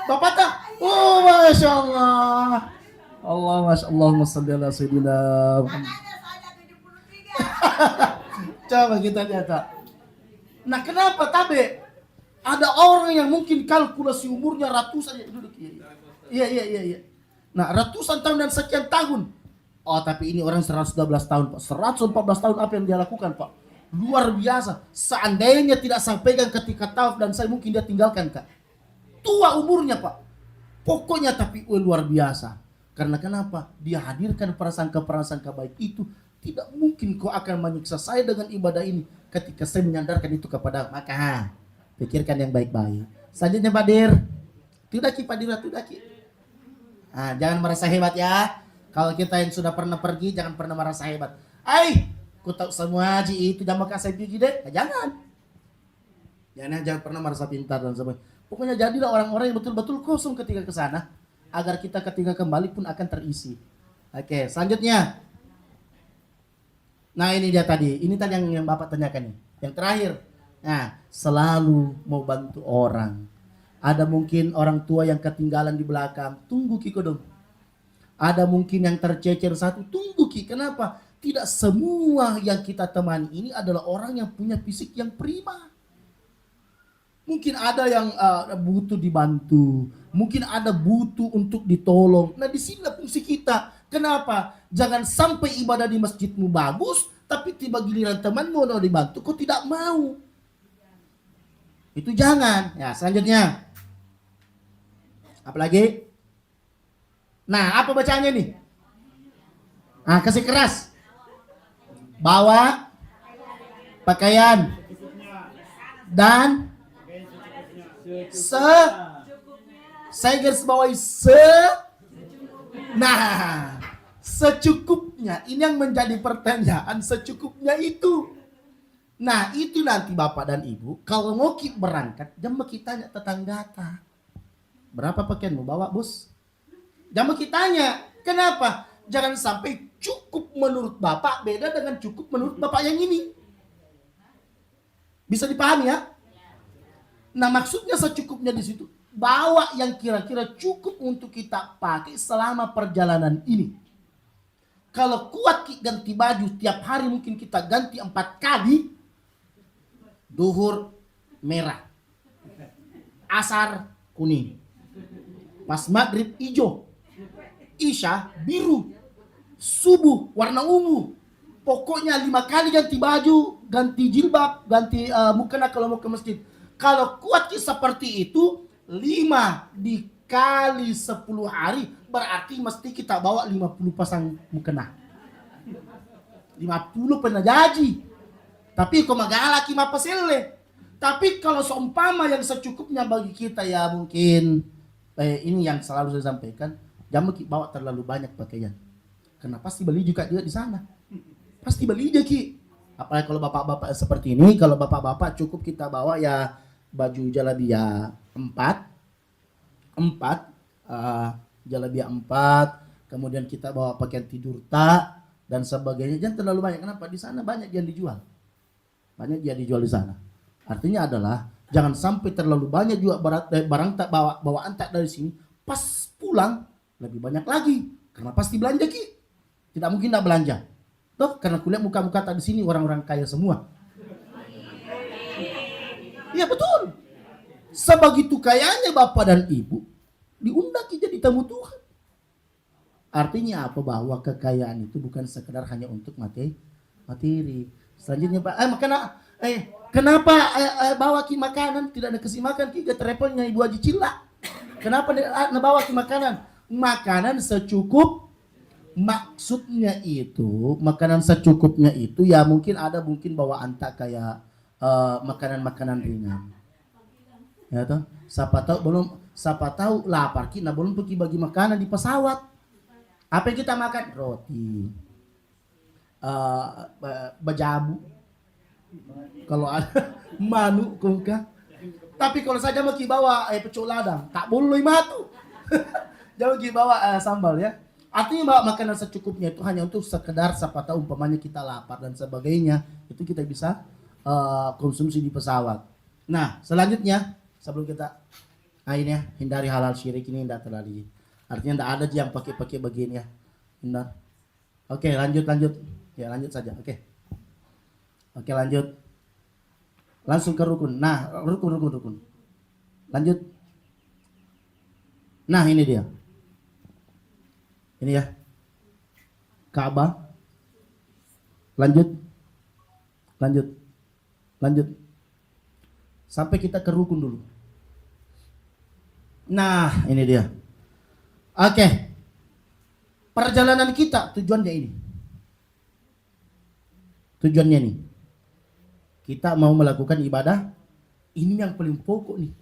Bapak tak? Oh Masya Allah. Allah Masya Allah. Masya Allah. Coba kita lihat tak. Nah kenapa tabe? Ada orang yang mungkin kalkulasi umurnya ratusan. Duduk. Iya. Nah ratusan tahun dan sekian tahun. Oh tapi ini orang 112 tahun Pak. 114 tahun apa yang dia lakukan Pak? Luar biasa. Seandainya tidak saya pegang ketika tawaf dan saya mungkin dia tinggalkan Kak. Tua umurnya Pak. Pokoknya tapi luar biasa. Karena kenapa? Dia hadirkan prasangka-prasangka baik itu. Tidak mungkin kau akan menyiksa saya dengan ibadah ini ketika saya menyandarkan itu kepada maka pikirkan yang baik-baik. Selanjutnya Pak Dir. Tudaki Pak Dir, tudaki. Nah, jangan merasa hebat ya. Kalau kita yang sudah pernah pergi jangan pernah merasa hebat. Ku tahu semua haji itu jangan saya pergi deh. Nah, jangan pernah merasa pintar dan sebagainya. Pokoknya jadilah orang-orang yang betul-betul kosong ketika ke sana agar kita ketika kembali pun akan terisi. Oke, selanjutnya. Nah ini dia tadi, ini tadi yang Bapak tanyakan nih. Yang terakhir, nah selalu mau bantu orang. Ada mungkin orang tua yang ketinggalan di belakang, tunggu Kiko dong. Ada mungkin yang tercecer satu, tunggu Ki. Kenapa? Tidak semua yang kita temani ini adalah orang yang punya fisik yang prima. Mungkin ada yang butuh dibantu, mungkin ada butuh untuk ditolong. Nah di sini fungsi kita. Kenapa? Jangan sampai ibadah di masjidmu bagus, tapi tiba giliran temanmu mau dibantu, kok tidak mau. Itu jangan. Ya selanjutnya. Apalagi? Nah apa bacaannya nih? Nah kasih keras. Bawa pakaian dan saya garis bawahi nah secukupnya. Ini yang menjadi pertanyaan, secukupnya itu. Nah itu nanti Bapak dan Ibu kalau mau berangkat jangan kita tanya tetangga berapa pakaianmu bawa bos. Jangan kita tanya. Kenapa? Jangan sampai cukup menurut Bapak beda dengan cukup menurut Bapak yang ini. Bisa dipahami ya? Nah maksudnya secukupnya di situ. Bawa yang kira-kira cukup untuk kita pakai selama perjalanan ini. Kalau kuat ganti baju tiap hari mungkin kita ganti 4 kali. Duhur merah, asar kuning, pas maghrib hijau, isya biru, subuh warna ungu. Pokoknya 5 kali ganti baju, ganti jilbab, ganti mukena kalau mau ke masjid. Kalau kuat seperti itu 5 dikali 10 hari berarti mesti kita bawa 50 pasang mukena. 50 pernah jadi. Tapi kok magalaki mapasele. Tapi kalau seumpama yang secukupnya bagi kita ya mungkin ini yang selalu saya sampaikan, jangan bawa terlalu banyak pakaian. Karena pasti beli juga dia di sana. Pasti beli aja Ki. Apalagi kalau bapak-bapak seperti ini, kalau bapak-bapak cukup kita bawa ya baju jalabia 4, jalabia 4, kemudian kita bawa pakaian tidur tak dan sebagainya. Jangan terlalu banyak. Kenapa? Di sana banyak yang dijual. Banyak dia dijual di sana. Artinya adalah jangan sampai terlalu banyak juga barang tak bawaan tak dari sini. Pas pulang lebih banyak lagi. Karena pasti belanja Ki. Tidak mungkin tidak belanja. Toh karena kulihat muka-muka tak di sini orang-orang kaya semua. Iya betul. Sebegitu kayanya Bapak dan Ibu diundang jadi tamu Tuhan. Artinya apa? Bahwa kekayaan itu bukan sekedar hanya untuk materi. Selanjutnya Pak, kenapa bawa Ki makanan? Tidak ada kasih makan Ki, travelnya Ibu Haji Cilla. Kenapa bawa Ki makanan? Makanan secukup. Maksudnya itu, makanan secukupnya itu ya mungkin bawaan tak kayak makanan-makanan ringan. Ya toh, siapa tahu lapar kita belum pergi bagi makanan di pesawat. Apa yang kita makan? Roti. Bajabu. Kalau ada manu kongka. Tapi kalau saja mau bawa pecel ladang, tak boleh matu. Jangan bawa sambal ya. Artinya bawa makanan secukupnya itu hanya untuk sekedar siapa tahu umpamanya kita lapar dan sebagainya, itu kita bisa konsumsi di pesawat. Nah, selanjutnya sebelum kita ini ya, hindari halal syirik ini tidak terlalu. Artinya tidak ada yang pakai begini ya. Hindar. Oke, lanjut. Ya, lanjut saja. Oke, lanjut. Langsung ke rukun. Nah, rukun. Lanjut. Nah, ini dia. Ini ya. Ka'bah. Lanjut. Sampai kita ke rukun dulu. Nah, ini dia. Oke. Perjalanan kita tujuannya ini. Tujuannya ini. Kita mau melakukan ibadah. Ini yang paling pokok nih.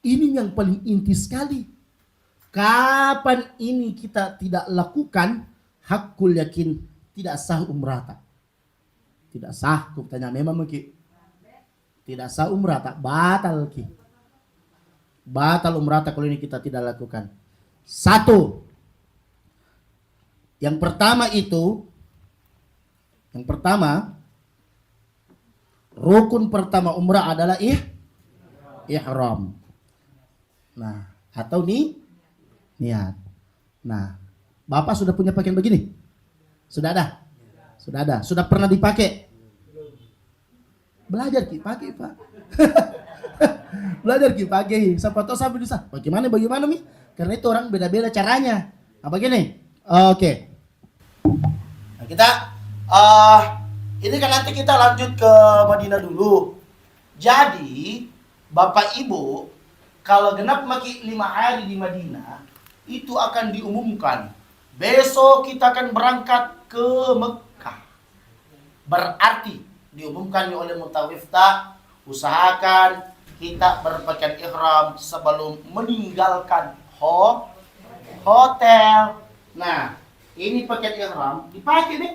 Ini yang paling inti sekali. Kapan ini kita tidak lakukan, hakul yakin tidak sah umrah tak. Tidak sah, aku tanya memang mungkin. Tidak sah umrah tak, batal ki. Batal umrah tak kalau ini kita tidak lakukan. Satu. Yang pertama, rukun pertama umrah adalah ihram. Nah, atau niat. Nah, Bapak sudah punya pakaian begini? Sudah ada? Sudah pernah dipakai? Belajar ki, pakai Pak. Belajar ki, pakai. Siapa tahu sampai bisa. Bagaimana Mi? Karena itu orang beda-beda caranya. Nah, begini. Oke. Nah, kita ini kan nanti kita lanjut ke Madinah dulu. Jadi, Bapak Ibu, kalau genap maki 5 hari di Madinah, itu akan diumumkan. Besok kita akan berangkat ke Mekah. Berarti diumumkan oleh Mutawifta, usahakan kita berpakaian ihram sebelum meninggalkan hotel. Nah, ini pakaian ihram dipakai nih.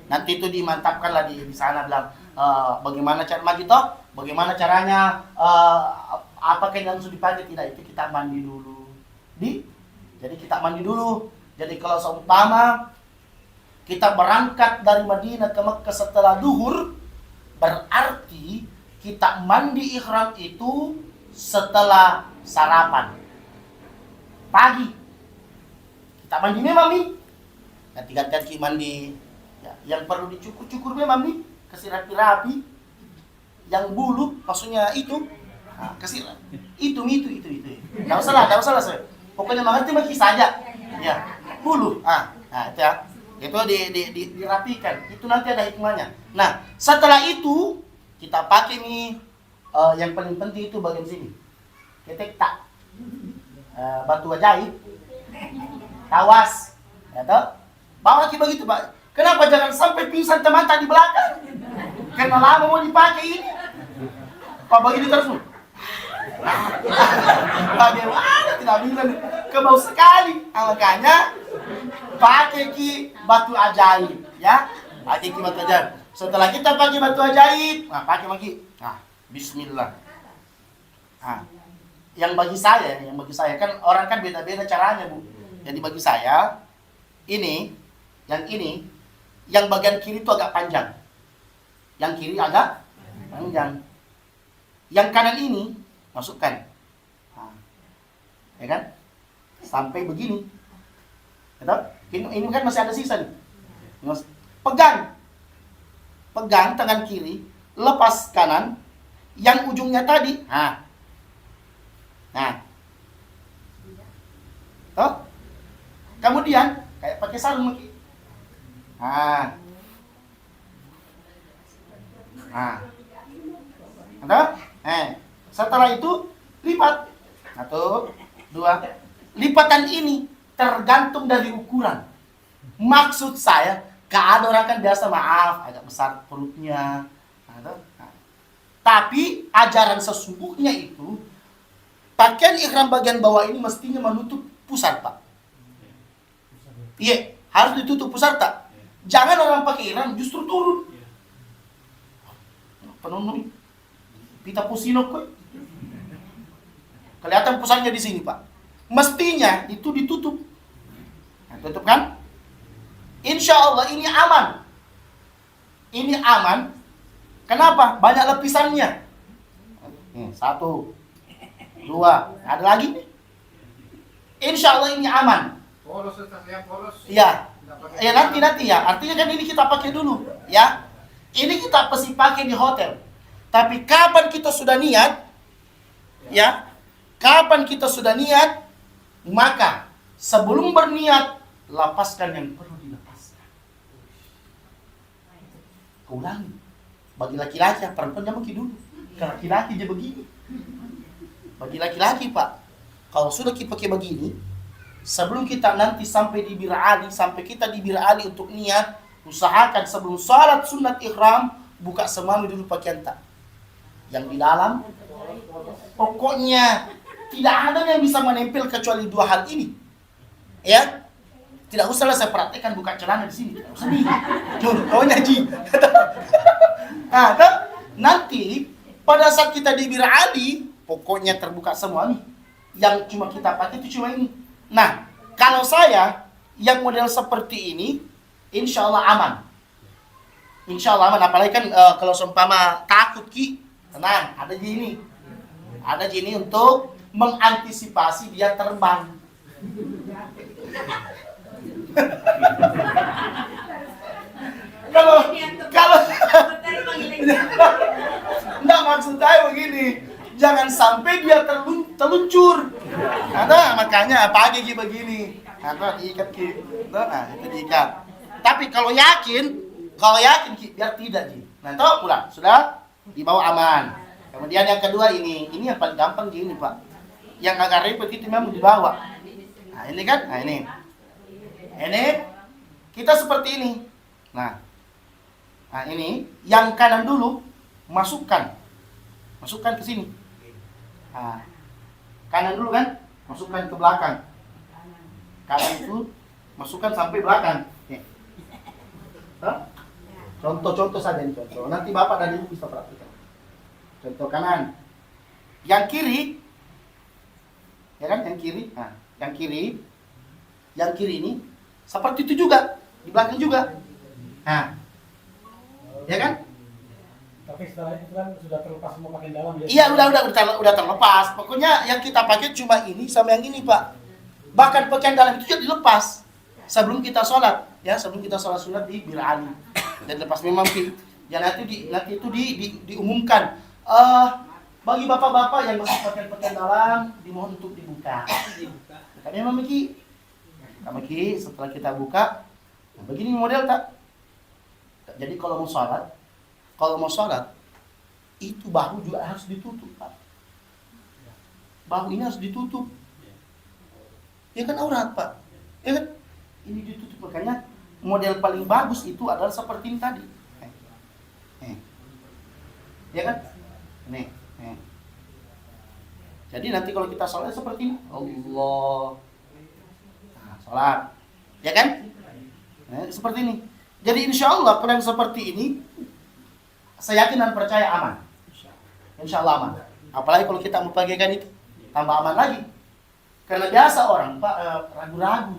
Nanti itu dimantapkan lah di sana, bilang bagaimana cara maju toh? Bagaimana caranya? Apakah yang harus dipakai? Tidak, itu kita mandi dulu. Jadi kita mandi dulu. Jadi kalau seumpama kita berangkat dari Madinah ke Mekah setelah duhur, berarti kita mandi ihram itu setelah sarapan pagi. Kita mandi memang nih, ganti mandi ya, yang perlu dicukur memang nih, kasih rapi-rapi. Yang bulu maksudnya itu, kasih itu. Tidak usah saya. Pokoknya mengerti maki saja. Ya, bulu. Itu ya. Itu dirapikan. Itu nanti ada hikmahnya. Nah, setelah itu kita pakai nih yang paling penting itu bagian sini. Ketek tak. Batu ajaib. Tawas. Ya toh? Bawa ki begitu, Pak. Kenapa jangan sampai pingsan teman-teman di belakang? Karena lama mau dipakai ini. Pak begini terus. Bagaimana tidak bilang kebau sekali. Makanya pakai ki batu ajaib, ya. Pakai ki batu ajaib. Setelah kita pakai batu ajaib, pakai lagi. Bismillah. Yang bagi saya kan orang kan beda-beda caranya, Bu. Jadi bagi saya yang bagian kiri itu agak panjang. Yang kiri agak panjang. Yang kanan ini masukkan. Ya kan? Sampai begini. Ini kan masih ada sisa nih. Pegang tangan kiri, lepas kanan, yang ujungnya tadi. Kemudian kayak pakai sarung lagi. Setelah itu lipat. 1, 2. Lipatan ini tergantung dari ukuran. Maksud saya, ada orang kan biasa agak besar perutnya. Tapi ajaran sesungguhnya itu pakaian ihram bagian bawah ini mestinya menutup pusar, Pak. Iya, harus ditutup pusar tak. Jangan orang pakai ihram justru turun. Penuh pita pusino kok. Kelihatan pusarnya di sini, Pak. Mestinya itu ditutup Nah, tutup kan? Insya Allah ini aman. Ini aman. Kenapa? Banyak lapisannya. Nih, 1, 2, ada lagi nih. Insya Allah ini aman. Polos, yang polos. Iya. Ya nanti ya. Artinya kan ini kita pakai dulu, ya. Ini kita pasti pakai di hotel. Tapi kapan kita sudah niat, ya? Kapan kita sudah niat, maka sebelum berniat lepaskan yang perlu dilepaskan. Kau ulangi. Bagi laki-laki, perempuan jangan dulu. Kalau laki-laki dia begini. Bagi laki-laki, Pak, kalau sudah kita pakai begini, sebelum kita nanti sampai di Bir Ali, sampai kita di Bir Ali untuk niat, usahakan sebelum salat sunat ihram, buka semami dulu pakaian tak. Yang di dalam, pokoknya tidak ada yang bisa menempel kecuali 2 hal ini. Ya, tidak usahlah saya praktekkan buka celana di sini. Tidak usah nih. Contohnya Ji. Nah, nanti pada saat kita di Bir Ali, pokoknya terbuka semua nih. Yang cuma kita pakai itu cuma ini. Nah, kalau saya yang model seperti ini, insya Allah aman. Insya Allah aman. Apalagi kan kalau seumpama takut Ki, tenang, ada gini. Ada gini untuk mengantisipasi dia terbang. kalau enggak, maksud saya begini, jangan sampai dia terluncur. Ada makanya pagi begini, atau diikat Ki, nah itu diikat. Tapi kalau yakin Ki, biar tidak Ji. Nah tahu pulang, sudah dibawa aman. Kemudian yang kedua ini yang paling gampang gini Pak. Yang agak ribet itu memang dibawa. Nah ini kan, ini kita seperti ini. Nah ini yang kanan dulu masukkan ke sini. Nah, kanan dulu kan, masukkan ke belakang. Kanan itu masukkan sampai belakang. Nih. Contoh saja ini contoh. Nanti Bapak dan Ibu bisa praktikkan. Contoh kanan. Yang kiri, ya kan, yang kiri. Nah, yang kiri ini seperti itu juga, di belakang juga. Nah, ya kan? Tapi setelah itu kan sudah terlepas semua pakaian dalam ya. Iya, udah terlepas. Pokoknya yang kita pakai cuma ini sama yang ini, Pak. Bahkan pakaian dalam itu juga dilepas sebelum kita sholat, ya, sebelum kita sholat sunat di Bir Ali. Dan lepas memang ya nanti itu diumumkan. Bagi bapak-bapak yang masih pakaian dalam, dimohon untuk dibuka. Kami memang Miki, setelah kita buka, nah begini model tak. Jadi kalau mau sholat, itu bahu juga harus ditutup, Pak. Bahu ini harus ditutup. Ya kan aurat, Pak. Ya kan? Ini ditutup, makanya model paling bagus itu adalah seperti ini tadi. Ya kan? Nih. Jadi nanti kalau kita sholat seperti ini, Allah. Nah, sholat. Ya kan? Seperti ini. Jadi insya Allah kalau yang seperti ini, saya yakin dan percaya aman. Insya Allah aman. Apalagi kalau kita mau pakaikan itu, tambah aman lagi. Karena biasa orang Pak ragu-ragu.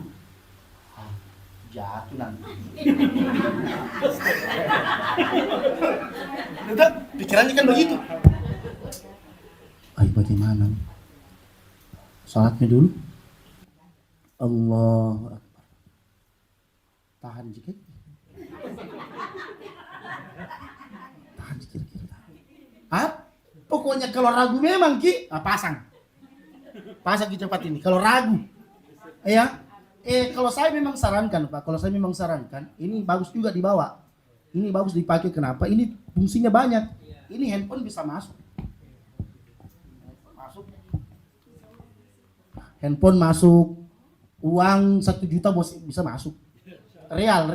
Jatuh nanti. Udah, pikirannya kan begitu. Ay, bagaimana? Salatnya dulu. Allah. Tahan sedikit. Tahan sedikit. Pokoknya kalau ragu memang Ki, pasang Ki cepat ini. Kalau ragu, ya. Kalau saya memang sarankan Pak, ini bagus juga dibawa. Ini bagus dipakai, kenapa? Ini fungsinya banyak. Ini handphone bisa masuk. Handphone masuk, uang 1 juta bisa masuk. Real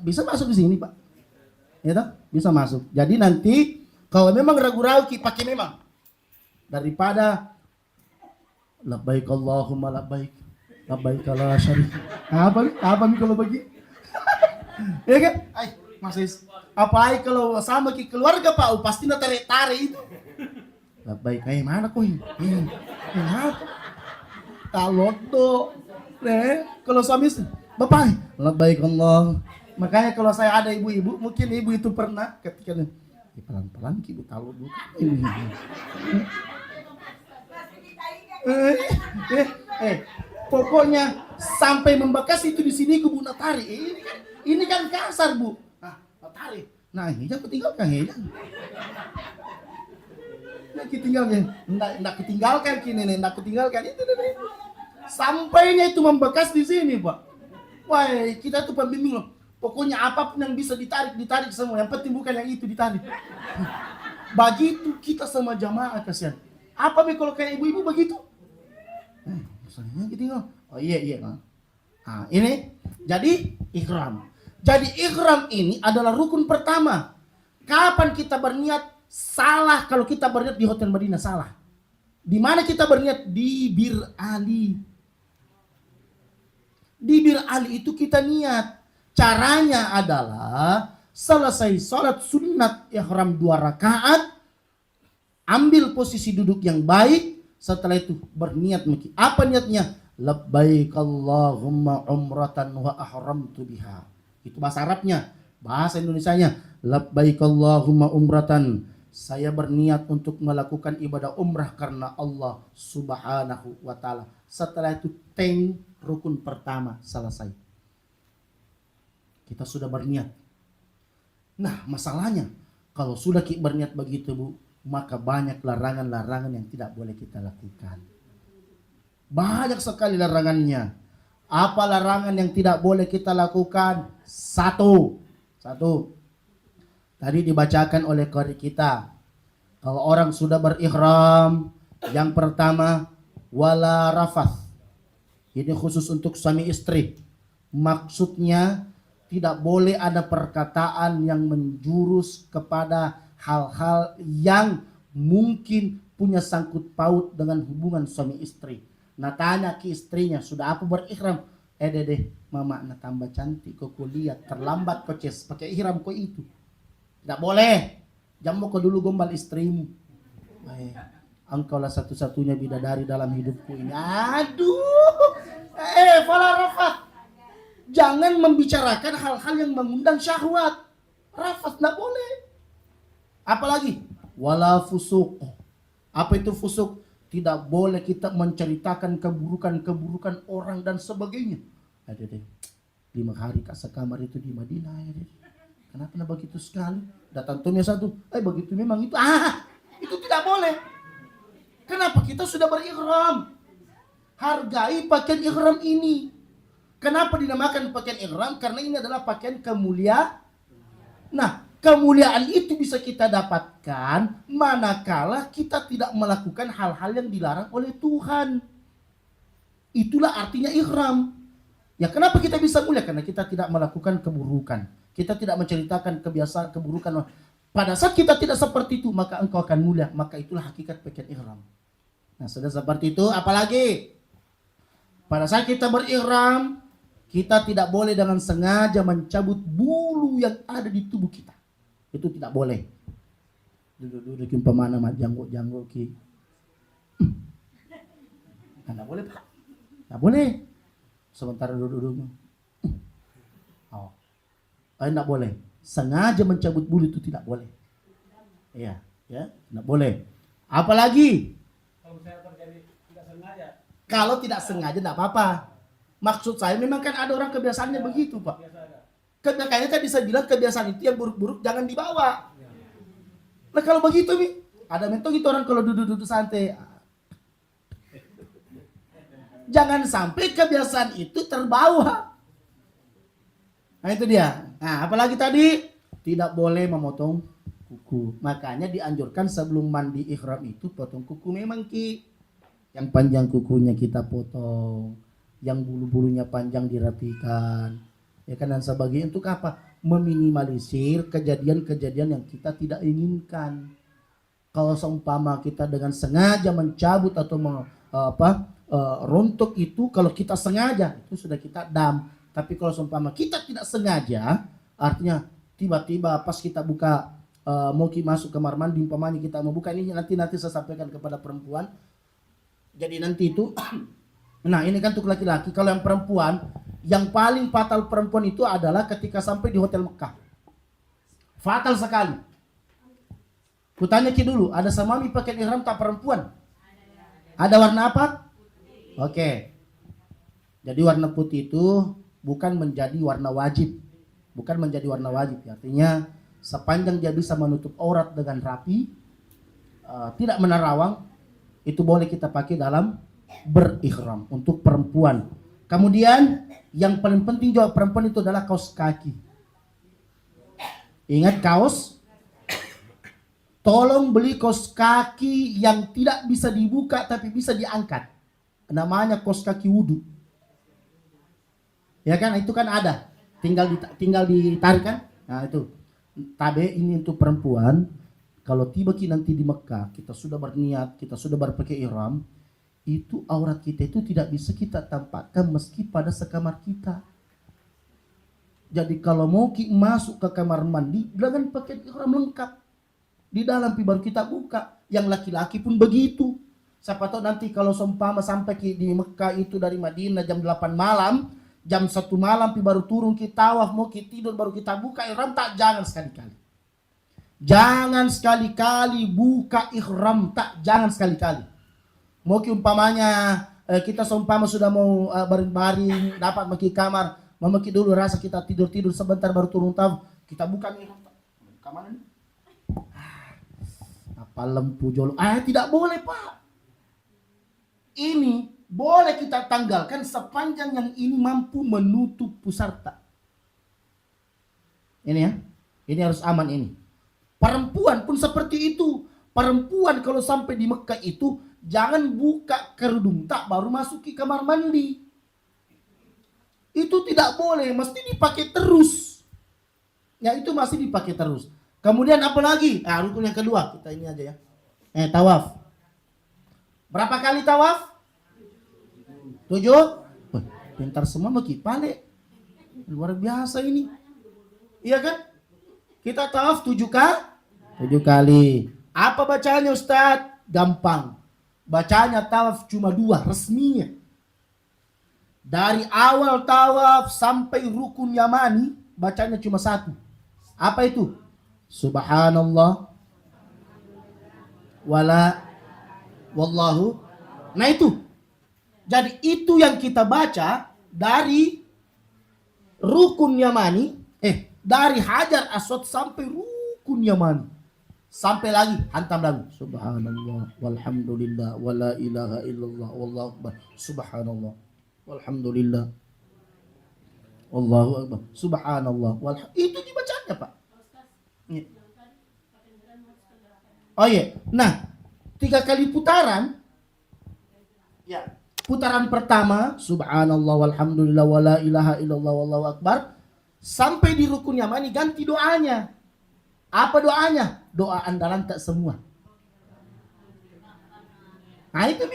bisa masuk di sini Pak. Ya toh? Bisa masuk. Jadi nanti kalau memang ragu-ragu pakai memang. Daripada labbaik Allahumma labbaik. Labbaik la syarika. Apa nih kalau bagi? Ya kan? Mas apalagi kalau sama ke keluarga Pak, pasti na tarik itu. Labbaik mana kau ini? Kalau tuh Kalau suami istri, bapak, labbaik Allah. Makanya kalau saya ada ibu-ibu, mungkin ibu itu pernah ketika pelan-pelan ibu tahu bukan ini. Pokoknya sampai membekas itu di sini ibu nak tarik. Ini kan kasar bu. Nah, tarik. Nah, ini jangan ketinggalkan ya. Nggak ketinggalkan, nggak ketinggalkan kini nih, nggak ketinggalkan itu nih. Sampainya itu membekas di sini pak. Wah, kita tuh pembimbing loh. Pokoknya apapun yang bisa ditarik semua. Yang penting bukan yang itu ditarik. Begitu kita sama jamaah kasihan. Apa nih kalau kayak ibu-ibu begitu? Misalnya ketinggal. Oh iya. Nah, ini jadi ihram. Jadi ihram ini adalah rukun pertama. Kapan kita berniat? Salah kalau kita berniat di Hotel Madinah, salah. Di mana kita berniat? Di Bir Ali. Di Bir Ali itu kita niat. Caranya adalah selesai sholat sunat ihram 2 rakaat, ambil posisi duduk yang baik, setelah itu berniat. Apa niatnya? Labbaik Allahumma umratan wa ahramtu biha. Itu bahasa Arabnya. Bahasa Indonesianya, labbaik Allahumma umratan. Saya berniat untuk melakukan ibadah umrah karena Allah subhanahu wa ta'ala. Setelah itu rukun pertama selesai. Kita sudah berniat. Nah masalahnya, kalau sudah berniat begitu bu, maka banyak larangan-larangan yang tidak boleh kita lakukan. Banyak sekali larangannya. Apa larangan yang tidak boleh kita lakukan? Satu. Tadi dibacakan oleh qari kita. Kalau orang sudah berihram, yang pertama wala rafath. Ini khusus untuk suami istri. Maksudnya tidak boleh ada perkataan yang menjurus kepada hal-hal yang mungkin punya sangkut paut dengan hubungan suami istri. Nah tanya ke istrinya, sudah apa berihram? Dede, mama na tambah cantik kok lihat, terlambat kok ces, pakai ihram kok itu. Tidak boleh. Jamu kau dulu gombal istrimu. Engkaulah satu-satunya bidadari dalam hidupku ini. Aduh. Fala rafat. Jangan membicarakan hal-hal yang mengundang syahwat. Rafat tidak boleh. Apalagi wala fusuk. Apa itu fusuk? Tidak boleh kita menceritakan keburukan-keburukan orang dan sebagainya. Dede, 5 hari kak sekamar itu di Madinah ya dede. Kenapa begitu sekali? Datang tuanya satu, begitu memang itu. Itu tidak boleh. Kenapa? Kita sudah berihram. Hargai pakaian ihram ini. Kenapa dinamakan pakaian ihram? Karena ini adalah pakaian kemuliaan. Nah, kemuliaan itu bisa kita dapatkan manakala kita tidak melakukan hal-hal yang dilarang oleh Tuhan. Itulah artinya ihram. Ya kenapa kita bisa mulia? Karena kita tidak melakukan keburukan. Kita tidak menceritakan kebiasaan keburukan. Pada saat kita tidak seperti itu, maka engkau akan mulia. Maka itulah hakikat pakaian ihram. Nah, sudah seperti itu, apalagi pada saat kita berihram, kita tidak boleh dengan sengaja mencabut bulu yang ada di tubuh kita. Itu tidak boleh. Duduk-duduk umpamana mah janggut ki. Tidak boleh, Pak. Tidak boleh. Sementara duduk-duduk. Tidak boleh. Sengaja mencabut bulu itu tidak boleh. Iya, ya, tidak boleh. Apalagi Kalau misalnya terjadi tidak sengaja. kalau tidak sengaja tidak apa-apa. Maksud saya memang kan ada orang kebiasaannya begitu, Pak. Kayaknya saya bisa bilang kebiasaan itu yang buruk-buruk jangan dibawa. Nah kalau begitu nih, ada mentong itu orang kalau duduk-duduk santai. Jangan sampai kebiasaan itu terbawa. Nah itu dia. Nah apalagi tadi tidak boleh memotong kuku. Makanya dianjurkan sebelum mandi ihram itu potong kuku memang ki. Yang panjang kukunya kita potong, yang bulu-bulunya panjang dirapikan. Ya kan dan sebagainya untuk apa? Meminimalisir kejadian-kejadian yang kita tidak inginkan. Kalau seumpama kita dengan sengaja mencabut atau rontok itu, kalau kita sengaja itu sudah kita dam. Tapi kalau seumpama kita tidak sengaja, artinya tiba-tiba pas kita buka mau masuk kamar mandi, umpamanya kita mau buka ini nanti saya sampaikan kepada perempuan. Jadi nanti itu Nah ini kan untuk laki-laki. Kalau yang perempuan, yang paling fatal perempuan itu adalah ketika sampai di Hotel Mekah. Fatal sekali. Kutanya Ki dulu, ada samami pakai ihram tak perempuan? Ada warna apa? Oke. Jadi warna putih itu bukan menjadi warna wajib. Bukan menjadi warna wajib. Artinya sepanjang dia bisa menutup aurat dengan rapi, tidak menerawang, itu boleh kita pakai dalam berihram untuk perempuan. Kemudian yang paling penting juga perempuan itu adalah kaos kaki. Ingat kaos? Tolong beli kaos kaki yang tidak bisa dibuka tapi bisa diangkat. Namanya kaos kaki wudhu. Ya kan, itu kan ada. Tinggal ditarik kan? Nah itu. Tabe ini untuk perempuan. Kalau tiba nanti di Mekah, kita sudah berniat, kita sudah berpakai ihram, itu aurat kita itu tidak bisa kita tampakkan meski pada sekamar kita. Jadi kalau mau masuk ke kamar mandi, jangan pakai ihram lengkap. Di dalam baru kita buka. Yang laki-laki pun begitu. Siapa tahu nanti kalau seumpama sampai di Mekah itu dari Madinah jam 8 malam, jam 1 malam baru turun kita tawaf, mau kita tidur baru kita buka ihram, tak, jangan sekali-kali. Jangan sekali-kali buka ihram, tak, jangan sekali-kali. Mau umpamanya kita seumpama sudah mau baring-baring, dapat maki kamar, memaki dulu rasa kita tidur-tidur sebentar baru turun tawaf, kita buka ihram. Kemana nih? Apa lempu jolo? Tidak boleh, Pak. Ini boleh kita tanggalkan sepanjang yang ini mampu menutup pusarta. Ini ya. Ini harus aman ini. Perempuan pun seperti itu. Perempuan kalau sampai di Mekah itu jangan buka kerudung tak baru masuk ke kamar mandi. Itu tidak boleh, mesti dipakai terus. Ya itu masih dipakai terus. Kemudian apa lagi? Rukun yang kedua, kita ini aja ya. Tawaf. Berapa kali tawaf? 7. Wah, pintar semua Maki Pale. Luar biasa ini. Iya kan? Kita tawaf 7 kali. Apa bacanya Ustadz? Gampang. Bacanya tawaf cuma 2 resminya. Dari awal tawaf sampai rukun Yamani bacanya cuma 1. Apa itu? Subhanallah wala wallahu. Nah itu. Jadi itu yang kita baca dari rukun Yamani, dari Hajar Aswad sampai rukun Yamani. Sampai lagi, hantam lagi. Subhanallah walhamdulillah wala ilaha illallah wallahu akbar. Subhanallah walhamdulillah wallahu akbar. Subhanallah itu dibacanya, Pak. Oh iya. Nah, 3 kali putaran. Ya. Putaran pertama, subhanallah walhamdulillah wala ilaha illallah wallahu akbar. Sampai di rukun Yamani ganti doanya. Apa doanya? Doa andalan tak semua. Nah itu.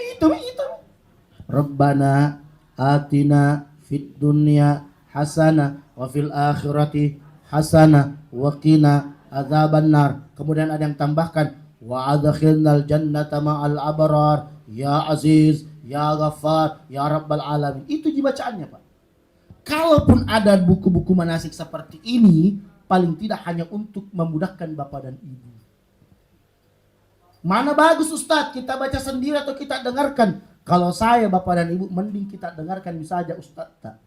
Rabbana atina fid dunya hasanah wa fil akhirati hasanah wa qina adzabannar. Kemudian ada yang tambahkan wa adkhilnal jannata ma'al abrar ya aziz ya ghaffar ya rabbal alamin. Itu dibacaannya, Pak. Kalaupun ada buku-buku manasik seperti ini, paling tidak hanya untuk memudahkan bapak dan ibu. Mana bagus Ustadz, kita baca sendiri atau kita dengarkan? Kalau saya bapak dan ibu, mending kita dengarkan saja Ustadz tak.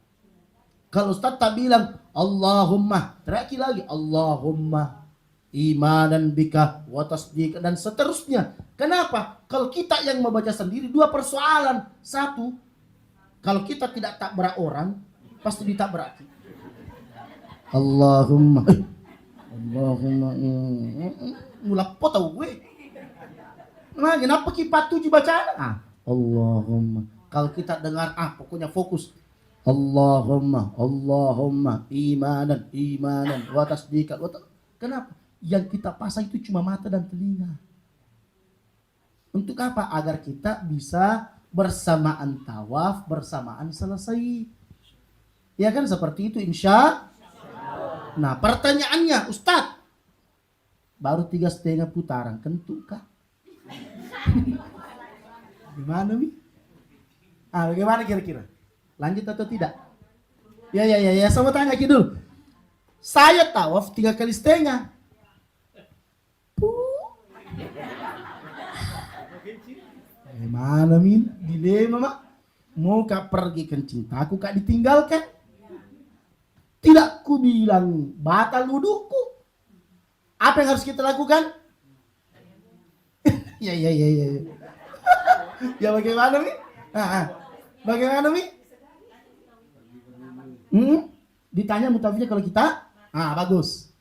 Kalau Ustadz tak bilang Allahumma, teriaki lagi Allahumma imanan bika wa tasdiq dan seterusnya. Kenapa? Kalau kita yang membaca sendiri, 2 persoalan. 1, kalau kita tidak takbir orang, pasti ditabrak. Allahumma mulak po tahu gue. Nah, kenapa kita 7 bacaan? Allahumma. Kalau kita dengar pokoknya fokus. Allahumma imanan wa tasdiqan. Kenapa? Yang kita pasang itu cuma mata dan telinga. Untuk apa? Agar kita bisa bersamaan tawaf, bersamaan selesai. Ya kan seperti itu insya. Nah pertanyaannya, Ustadz, baru 3,5 putaran, kentukah? Gimana nih? Bagaimana kira-kira? Lanjut atau tidak? Ya. Sama tanya Ki dulu. Saya tawaf 3 kali setengah. Mana Min? Dilema mak. Mau kak pergi kencing, aku kak ditinggalkan. Tidak ku bilang batal wuduku. Apa yang harus kita lakukan? Ya. Ya bagaimana Mi? Bagaimana Mi? Ditanya mutafinya kalau kita? Bagus.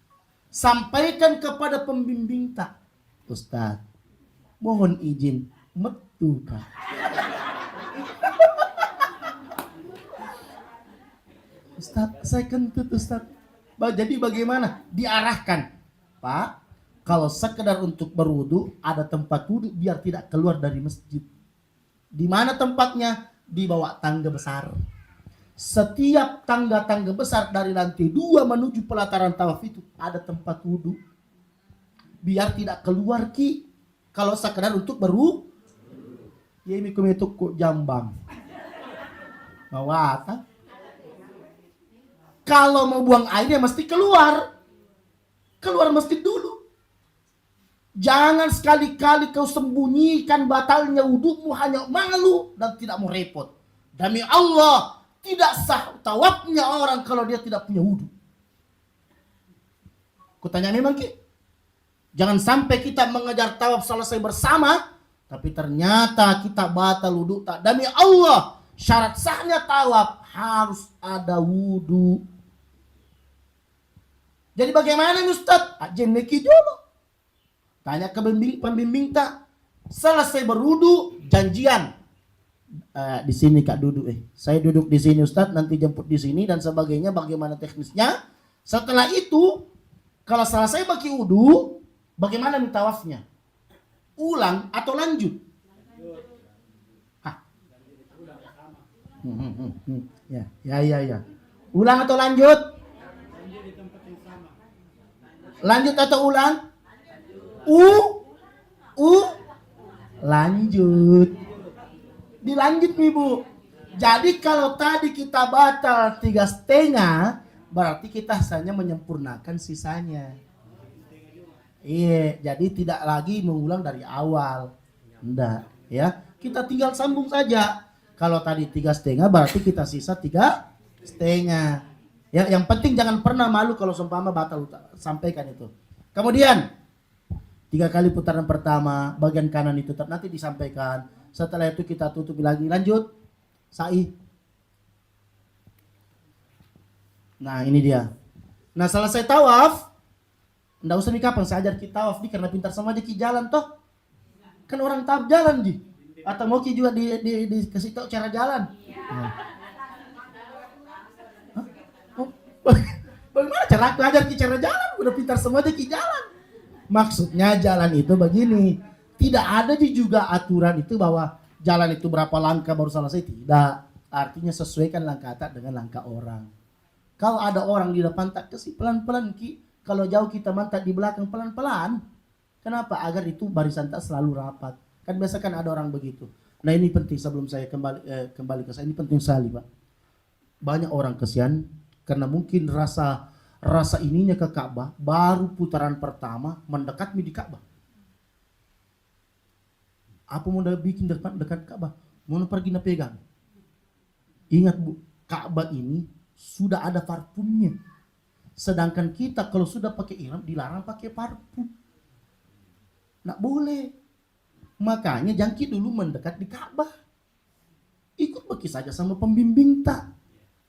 Sampaikan kepada pembimbing tak. Ustaz, mohon izin metu kak. Ustaz, saya kentut Ustaz. Jadi bagaimana? Diarahkan. Pak, kalau sekedar untuk berwudu, ada tempat wudu biar tidak keluar dari masjid. Di mana tempatnya? Di bawah tangga besar. Setiap tangga-tangga besar dari lantai 2 menuju pelataran tawaf itu ada tempat wudu. Biar tidak keluar Ki. Kalau sekedar untuk berwudu. Ya ini kumetuk kok jambang. Mawata. Kalau mau buang airnya mesti keluar. Keluar masjid dulu. Jangan sekali-kali kau sembunyikan batalnya wudumu hanya malu dan tidak mau repot. Demi Allah, tidak sah tawafnya orang kalau dia tidak punya wudu. Kutanya memang Ki. Jangan sampai kita mengejar tawaf selesai bersama, tapi ternyata kita batal wudu tak. Demi Allah, syarat sahnya tawaf harus ada wudu. Jadi bagaimana Ustaz? Ajen neki dulu. Tanya ke pembimbing tak. Selesai berwudu, janjian. Di sini Kak duduk. Saya duduk di sini Ustaz, nanti jemput di sini dan sebagainya. Bagaimana teknisnya? Setelah itu, kalau selesai bagi wudu, bagaimana tawafnya? Ulang atau lanjut? Ya. Ulang atau lanjut? Lanjut atau ulang? Lanjut. Dilanjut nih Bu. Jadi kalau tadi kita batal 3,5, berarti kita hanya menyempurnakan sisanya. Iya, jadi tidak lagi mengulang dari awal. Enggak, ya. Kita tinggal sambung saja. Kalau tadi 3,5 berarti kita sisa 3,5. Ya, yang penting jangan pernah malu kalau seumpama batal, sampaikan itu. Kemudian 3 kali putaran pertama, bagian kanan itu tetap nanti disampaikan. Setelah itu kita tutup lagi, lanjut sa'i. Nah ini dia. Nah selesai tawaf, nggak usah nih kapan saya ajar kita tawaf nih karena pintar sama aja ki jalan toh. Kan orang tawaf jalan ji. Atau mau ki juga dikasih tahu cara jalan. Nah. Bagaimana cara aku ajar ki cara jalan? Udah pintar semua aja ki jalan. Maksudnya jalan itu begini. Tidak ada juga aturan itu bahwa jalan itu berapa langkah baru selesai. Tidak. Artinya sesuaikan langkah tak dengan langkah orang. Kalau ada orang di depan tak kasih pelan-pelan ki. Kalau jauh kita mantak di belakang pelan-pelan. Kenapa? Agar itu barisan tak selalu rapat. Kan biasa kan ada orang begitu. Nah ini penting sebelum saya kembali ke saya. Ini penting sekali Pak. Banyak orang kesian karena mungkin rasa ininya ke Ka'bah baru putaran pertama mendekat di Ka'bah. Apa mau bikin dekat Ka'bah? Mau pergi pegang. Ingat Bu, Ka'bah ini sudah ada parfumnya. Sedangkan kita kalau sudah pakai ihram dilarang pakai parfum. Nggak boleh. Makanya jangki dulu mendekat di Ka'bah. Ikut pergi saja sama pembimbing tak.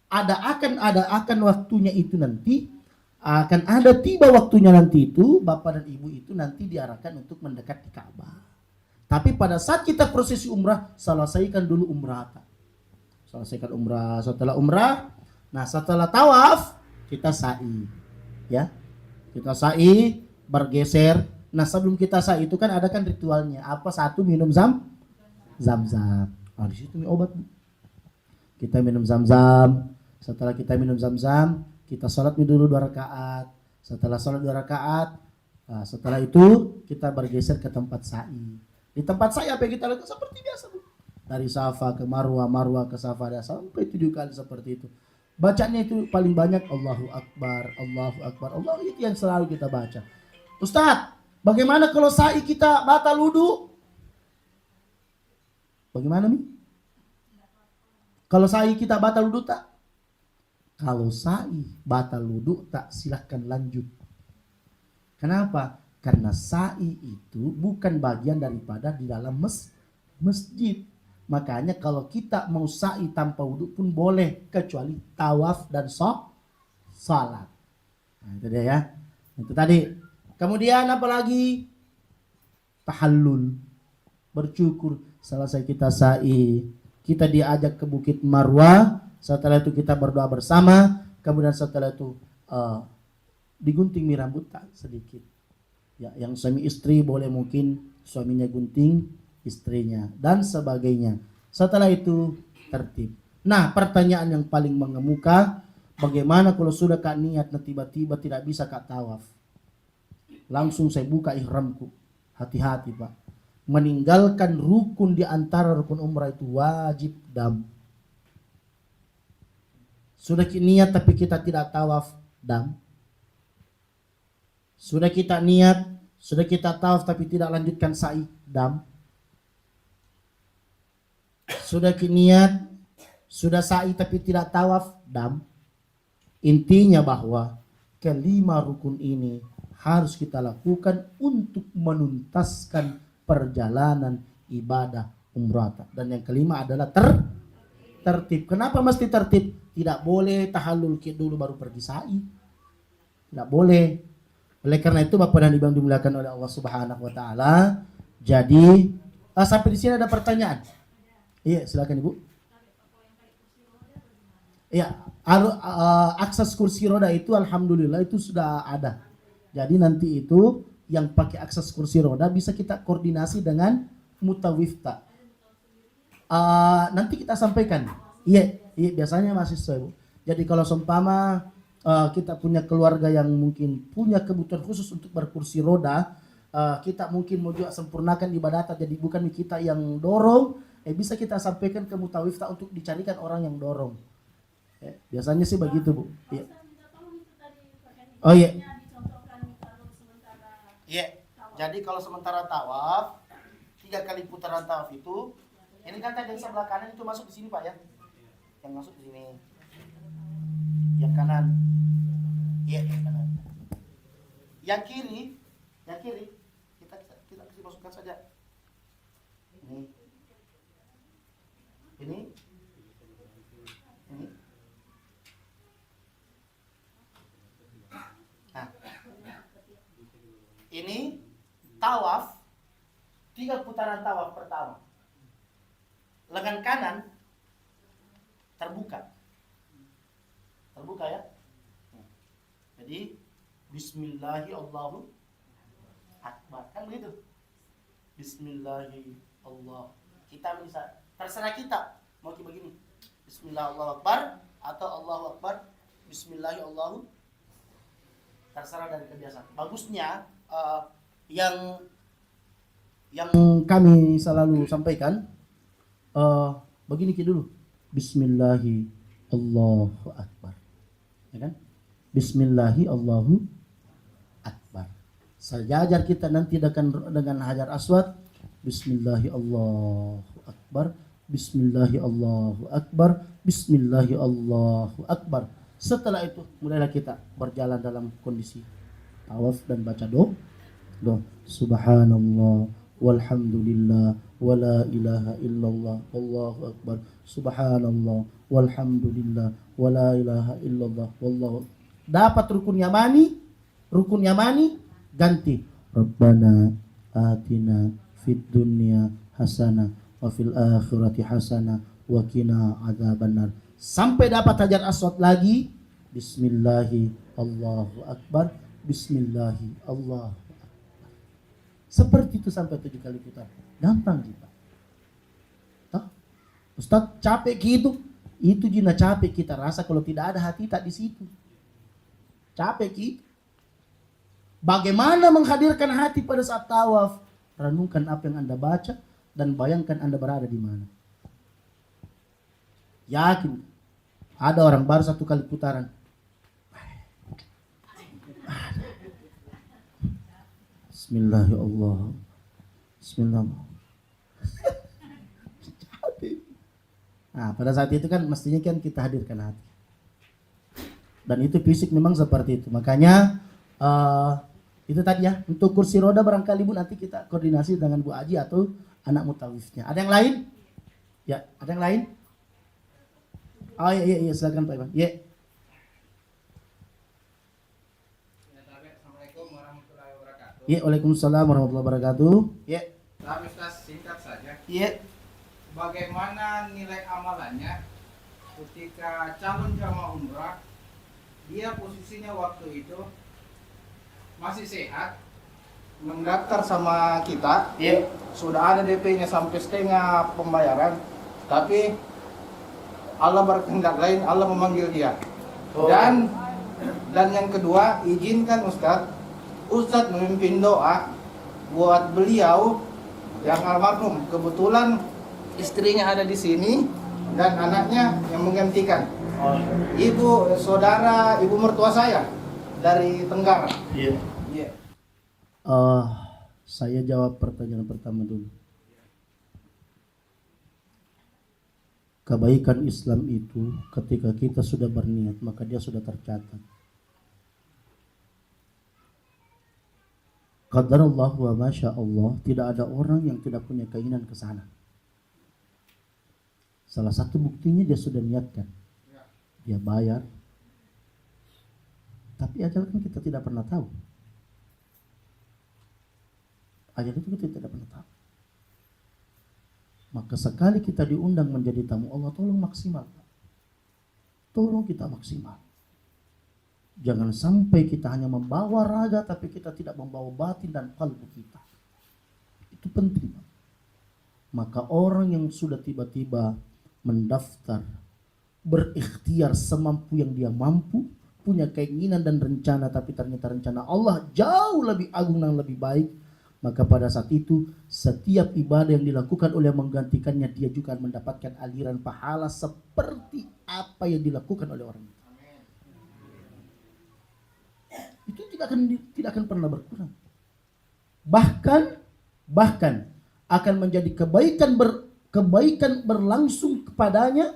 Akan waktunya itu nanti. Akan ada tiba waktunya nanti itu. Bapak dan ibu itu nanti diarahkan untuk mendekat di Ka'bah. Tapi pada saat kita prosesi umrah, selesaikan dulu umrah. Selesaikan umrah. Setelah umrah, nah setelah tawaf, kita sa'i. Ya, kita sa'i, bergeser. Nah sebelum kita sa'i itu kan ada kan ritualnya. Apa? Satu, minum zam-zam. Di situ obat. Kita minum zam-zam. Setelah kita minum zam-zam, kita sholat dulu 2 rakaat. Setelah sholat 2 rakaat, nah, setelah itu kita bergeser ke tempat sa'i. Di tempat saya apa yang kita lakukan seperti biasa Bu. Dari Safa ke Marwah, Marwah ke Safa, ada sampai 7 kali seperti itu. Bacanya itu paling banyak Allahu Akbar, Allahu Akbar, Allah, itu yang selalu kita baca. Ustadz, bagaimana kalau sa'i kita batal wudu? Bagaimana nih? Kalau sa'i kita batal wudu tak? Kalau sa'i batal wudu tak, silahkan lanjut. Kenapa? Karena sa'i itu bukan bagian daripada di dalam masjid. Makanya kalau kita mau sa'i tanpa wudu pun boleh, kecuali tawaf dan salat. Nah, itu dia ya. Itu tadi. Kemudian apa lagi? Tahallul. Bersyukur selesai kita sa'i, kita diajak ke Bukit Marwah. Setelah itu kita berdoa bersama. Kemudian setelah itu digunting rambut tak sedikit. Ya, yang suami istri boleh mungkin suaminya gunting istrinya dan sebagainya. Setelah itu tertib. Nah, pertanyaan yang paling mengemuka, bagaimana kalau sudah kak niat dan tiba-tiba tidak bisa kak tawaf? Langsung saya buka ihramku. Hati-hati Pak. Meninggalkan rukun di antara rukun umrah itu wajib dam. Sudah niat tapi kita tidak tawaf, dam. Sudah kita niat, sudah kita tawaf tapi tidak lanjutkan sa'i, dam. Sudah niat, sudah sa'i tapi tidak tawaf, dam. Intinya bahwa kelima rukun ini harus kita lakukan untuk menuntaskan perjalanan ibadah umrah. Dan yang kelima adalah tertib. Kenapa mesti tertib? Tidak boleh tahallul dulu baru pergi sa'i. Tidak boleh. Oleh karena itu Bapak dan Ibu yang dimuliakan oleh Allah Subhanahu wa taala. Jadi sampai di sini ada pertanyaan. Iya, silakan Ibu. Iya, akses kursi roda itu alhamdulillah itu sudah ada. Jadi nanti itu yang pakai akses kursi roda bisa kita koordinasi dengan Mutawifta. Nanti kita sampaikan. Iya, biasanya mahasiswa Ibu. Jadi kalau seumpama kita punya keluarga yang mungkin punya kebutuhan khusus untuk berkursi roda, kita mungkin mau juga sempurnakan ibadah, jadi bukan kita yang dorong, bisa kita sampaikan ke Mutawifta untuk dicarikan orang yang dorong. Biasanya sih begitu Bu. Iya. Oh iya. Iya. Jadi kalau sementara tawaf 3 kali putaran tawaf itu, ini kan tadi yang sebelah kanan itu masuk di sini Pak ya. Yang masuk di sini. Yang kanan. Iya, yang kanan. Yang kiri kita kasih masukkan saja. Ini. Nah. Ini tawaf 3 putaran tawaf pertama. Lengan kanan terbuka ya. Jadi Bismillahi Allahu Akbar, kan begitu. Bismillahi Allah. Kita bisa terserah kita mau begini. Bismillah Allahu Akbar atau Allahu Akbar Bismillahi Allahu, terserah dari kebiasaan. Bagusnya yang kami selalu sampaikan begini dulu. Bismillahi Allahu Akbar. Ya kan? Bismillahi Allahu Akbar. Sejajar kita nanti dengan Hajar Aswad. Bismillahi Allahu Akbar. Bismillahi Allahu Akbar. Bismillahi Allahu Akbar. Setelah itu mulailah kita berjalan dalam kondisi tawaf dan baca doa. Subhanallah walhamdulillah wala ilaha illallah wallahu akbar. Subhanallah walhamdulillah wala ilaha illallah wallahu. Dapat rukun yamani ganti Rabbana atina fid dunya hasanah wa fil akhirati hasanah wa qina adzabannar. Sampai dapat Hajar Aswad lagi. Bismillahi Allahu Akbar. Bismillahi Allahu Akbar. Seperti itu sampai 7 kali putar. Gampang kita. Ustaz capek gitu. Itu jina capek kita rasa kalau tidak ada hati tak di situ. Capek gitu. Bagaimana menghadirkan hati pada saat tawaf? Renungkan apa yang Anda baca dan bayangkan Anda berada di mana. Yakin. Ada orang baru 1 kali putaran. Bismillahirrahmanirrahim. Bismillah. Nah, pada saat itu kan mestinya kan kita hadirkan hati. Dan itu fisik memang seperti itu. Makanya itu tadi ya, untuk kursi roda barangkali Bu nanti kita koordinasi dengan Bu Aji atau anak mutawifnya. Ada yang lain? Ya, ada yang lain? Oh iya, silakan Pak Iwan. Ya. Assalamualaikum warahmatullahi wabarakatuh. Ya, Waalaikumsalam warahmatullahi wabarakatuh. Ya. Nah, Ustaz, singkat saja. Ya. Bagaimana nilai amalannya ketika calon jamaah umrah dia posisinya waktu itu masih sehat, mendaftar sama kita, sudah ada DP-nya sampai setengah pembayaran, tapi Allah berkehendak lain, Allah memanggil dia. Dan yang kedua, izinkan Ustadz memimpin doa buat beliau yang almarhum. Kebetulan istrinya ada di sini dan anaknya yang menggantikan. Ibu saudara, ibu mertua saya dari Tenggara. Iya. Iya. Saya jawab pertanyaan pertama dulu. Kebaikan Islam itu ketika kita sudah berniat maka dia sudah tercatat. Qadarullah wa masya Allah, tidak ada orang yang tidak punya keinginan ke sana. Salah satu buktinya dia sudah niatkan. Dia bayar. Tapi ajal kan kita tidak pernah tahu. Ajal itu kita tidak pernah tahu. Maka sekali kita diundang menjadi tamu Allah, tolong maksimal. Tolong kita maksimal. Jangan sampai kita hanya membawa raga tapi kita tidak membawa batin dan kalbu kita. Itu penting. Maka orang yang sudah tiba-tiba mendaftar, berikhtiar semampu yang dia mampu, punya keinginan dan rencana, tapi ternyata rencana Allah jauh lebih agung dan lebih baik, maka pada saat itu setiap ibadah yang dilakukan oleh menggantikannya, dia juga akan mendapatkan aliran pahala seperti apa yang dilakukan oleh orang itu. Itu tidak akan pernah berkurang. Bahkan akan menjadi kebaikan berlangsung kepadanya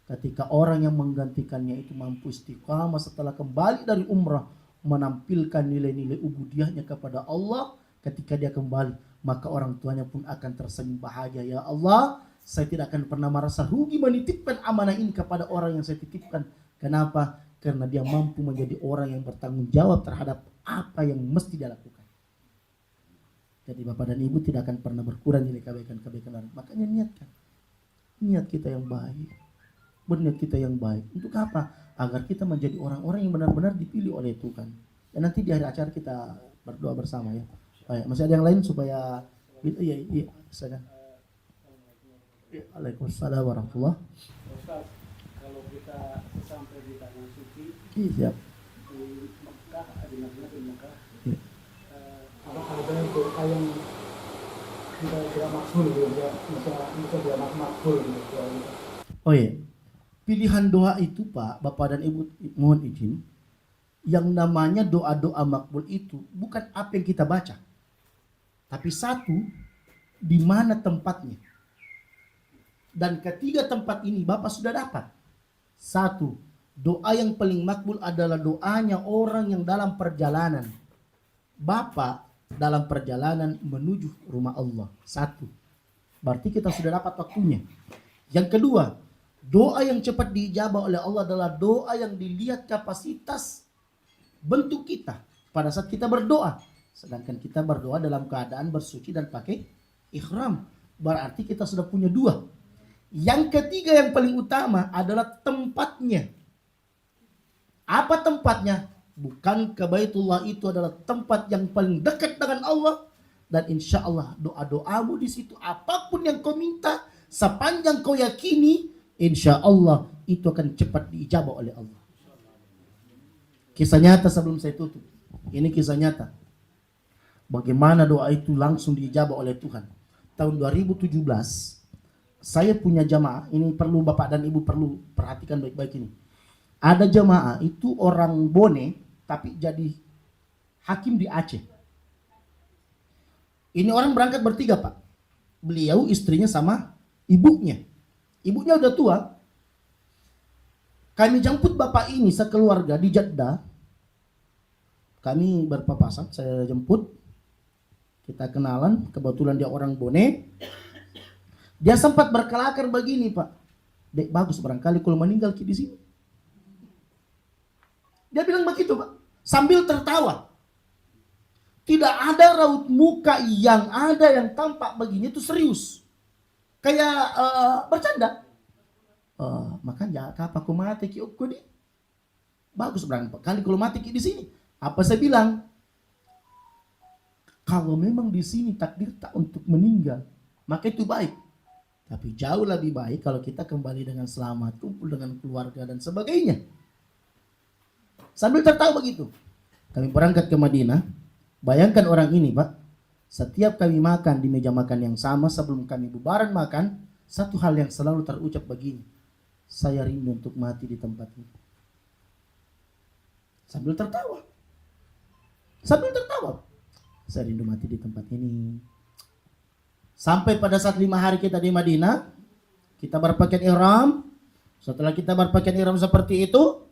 ketika orang yang menggantikannya itu mampu istiqamah setelah kembali dari umrah, menampilkan nilai-nilai ubudiyahnya kepada Allah. Ketika dia kembali, maka orang tuanya pun akan tersenyum bahagia. Ya Allah, saya tidak akan pernah merasa rugi menitipkan amanah ini kepada orang yang saya titipkan. Kenapa? Karena dia mampu menjadi orang yang bertanggung jawab terhadap apa yang mesti dia lakukan. Jadi Bapak dan Ibu tidak akan pernah berkurang nilai kebaikan-kebaikan orang. Makanya niatkan. Niat kita yang baik. Berniat kita yang baik. Untuk apa? Agar kita menjadi orang-orang yang benar-benar dipilih oleh Tuhan. Dan nanti di akhir acara kita berdoa bersama ya. Baik, masih ada yang lain supaya iya silakan. Waalaikumsalam warahmatullahi. Ustaz, kalau kita sampai di tanah suci Iya. di Mekah, di Madinah, di Mekah, Iya. apakah ada doa yang kita tidak makbul gitu ya, bisa tidak makbul gitu doa itu. Oh iya. Pilihan doa itu Pak, Bapak dan Ibu mohon izin, yang namanya doa-doa makbul itu bukan apa yang kita baca. Tapi satu, di mana tempatnya. Dan ketiga tempat ini Bapak sudah dapat. Satu, doa yang paling makbul adalah doanya orang yang dalam perjalanan. Bapak dalam perjalanan menuju rumah Allah. Satu, berarti kita sudah dapat waktunya. Yang kedua, doa yang cepat diijabah oleh Allah adalah doa yang dilihat kapasitas bentuk kita pada saat kita berdoa. Sedangkan kita berdoa dalam keadaan bersuci dan pakai ihram. Berarti kita sudah punya dua. Yang ketiga yang paling utama adalah tempatnya. Apa tempatnya? Bukan ke Baitullah, itu adalah tempat yang paling dekat dengan Allah. Dan insya Allah doa-doamu di situ, apapun yang kau minta, sepanjang kau yakini, insya Allah itu akan cepat diijabah oleh Allah. Kisah nyata sebelum saya tutup. Ini kisah nyata. Bagaimana doa itu langsung diijabah oleh Tuhan. Tahun 2017, saya punya jamaah, ini perlu Bapak dan Ibu perlu perhatikan baik-baik ini. Ada jamaah itu orang Bone tapi jadi hakim di Aceh. Ini orang berangkat bertiga Pak. Beliau, istrinya sama ibunya. Ibunya udah tua. Kami jemput Bapak ini sekeluarga di Jeddah. Kami berpapasan, saya jemput. Kita kenalan, kebetulan dia orang Bone. Dia sempat berkelakar begini Pak. Dek, bagus barangkali kalau meninggal di sini. Dia bilang begitu Pak, sambil tertawa. Tidak ada raut muka yang ada yang tampak begini itu serius. Kayak bercanda. Makanya apa aku mati ki di? Bagus barangkali kalau mati ki di sini. Apa saya bilang? Kalau memang di sini takdir tak untuk meninggal, maka itu baik. Tapi jauh lebih baik kalau kita kembali dengan selamat, kumpul dengan keluarga dan sebagainya. Sambil tertawa begitu. Kami berangkat ke Madinah. Bayangkan orang ini Pak. Setiap kami makan di meja makan yang sama, sebelum kami bubaran makan, satu hal yang selalu terucap begini. Saya rindu untuk mati di tempat ini. Sambil tertawa. Sambil tertawa. Saya rindu mati di tempat ini. Sampai pada saat 5 hari kita di Madinah, kita berpakaian ihram. Setelah kita berpakaian ihram seperti itu,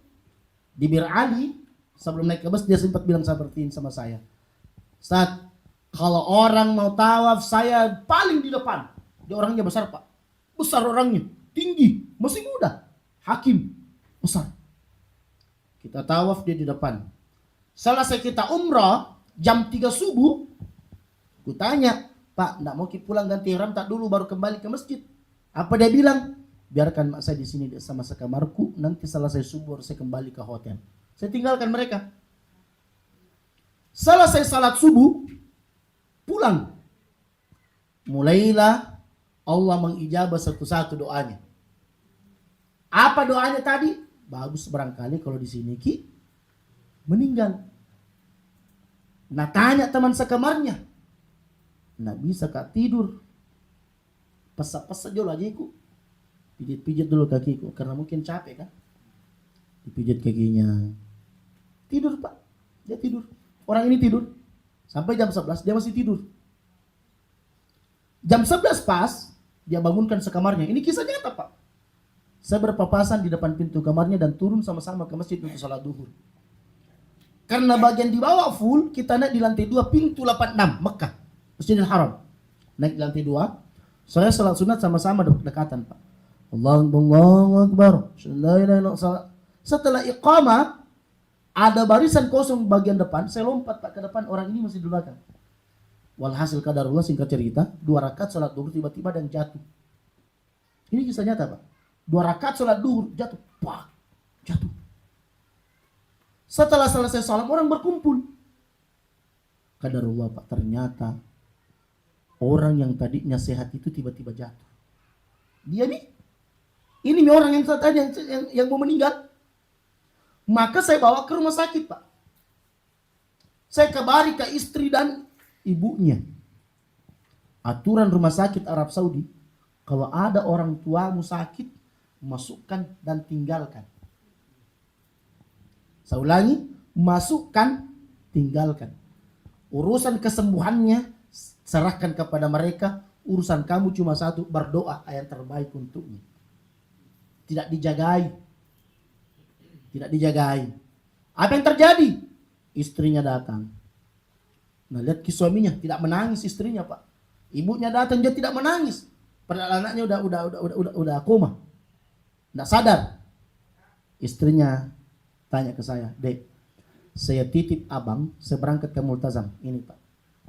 di Bir Ali, sebelum naik ke bus dia sempat bilang seperti ini sama saya. Ustaz, kalau orang mau tawaf saya paling di depan. Dia orangnya besar Pak. Besar orangnya, tinggi, masih muda. Hakim, besar. Kita tawaf dia di depan. Selesai kita umrah, jam 3 subuh, kutanya, Pak, enggak mau pulang ganti ihram tak dulu baru kembali ke masjid. Apa dia bilang? Biarkan mak saya di sini sama sekamarku, nanti selesai subuh saya kembali ke hotel. Saya tinggalkan mereka. Selesai salat subuh, pulang. Mulailah Allah mengijabah satu-satu doanya. Apa doanya tadi? Bagus barangkali kalau di sini ki meninggal. Nah tanya teman sekamarnya. Nggak bisa Kak tidur. Pesat-pesat dulu aja ku. Pijit-pijit dulu kakiku. Karena mungkin capek kan. Dipijit kakinya. Tidur Pak. Dia tidur. Orang ini tidur. Sampai jam 11 dia masih tidur. Jam 11 pas. Dia bangunkan sekamarnya. Ini kisah nyata Pak. Saya berpapasan di depan pintu kamarnya dan turun sama-sama ke masjid untuk salat duhur. Karena bagian di bawah full, kita naik di lantai 2 pintu 86 Mekah. Masjidil Haram. Naik di lantai 2. Saya salat sunat sama-sama dekatan Pak. Allahu Akbar. Setelah iqamah, ada barisan kosong bagian depan. Saya lompat Pak ke depan, orang ini masih di belakang. Walhasil kadarullah singkat cerita, 2 rakaat salat duhur tiba-tiba dan jatuh. Ini kisah nyata Pak. 2 rakaat salat duhur jatuh. Pak, jatuh. Setelah selesai salat orang berkumpul. Kadarullah Pak, ternyata orang yang tadinya sehat itu tiba-tiba jatuh. Dia nih, ini orang yang tadi yang mau meninggal. Maka saya bawa ke rumah sakit Pak. Saya kabari ke istri dan ibunya. Aturan rumah sakit Arab Saudi, kalau ada orang tuamu sakit, masukkan dan tinggalkan. Saya ulangi, masukkan, tinggalkan. Urusan kesembuhannya serahkan kepada mereka. Urusan kamu cuma satu, berdoa yang terbaik untuknya. Tidak dijagai. Tidak dijagai. Apa yang terjadi? Istrinya datang. Nah lihat suaminya tidak menangis istrinya Pak. Ibunya datang dia tidak menangis. Padahal anaknya udah koma. Tidak sadar. Istrinya tanya ke saya, Dek, saya titip abang, saya berangkat ke Multazam. Ini Pak,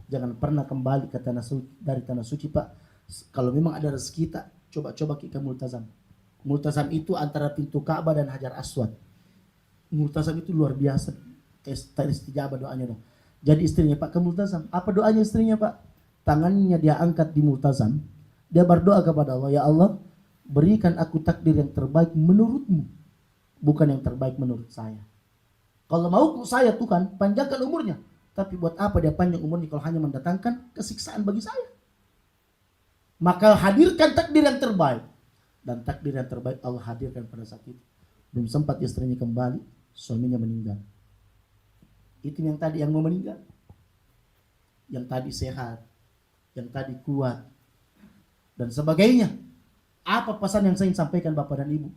jangan pernah kembali ke dari tanah suci Pak. Kalau memang ada rezeki kita, coba-coba ke Multazam. Multazam itu antara pintu Ka'bah dan Hajar Aswad. Multazam itu luar biasa. Istijabah doanya dong. Jadi istrinya Pak ke Multazam. Apa doanya istrinya Pak? Tangannya dia angkat di Multazam. Dia berdoa kepada Allah, ya Allah, berikan aku takdir yang terbaik menurutmu, bukan yang terbaik menurut saya. Kalau mau saya Tuhan, panjangkan umurnya. Tapi buat apa dia panjang umurnya kalau hanya mendatangkan kesiksaan bagi saya? Maka hadirkan takdir yang terbaik. Dan takdir yang terbaik Allah hadirkan pada saat itu. Belum sempat istrinya kembali, suaminya meninggal. Itu yang tadi yang mau meninggal. Yang tadi sehat, yang tadi kuat, dan sebagainya. Apa pesan yang saya ingin sampaikan Bapak dan Ibu?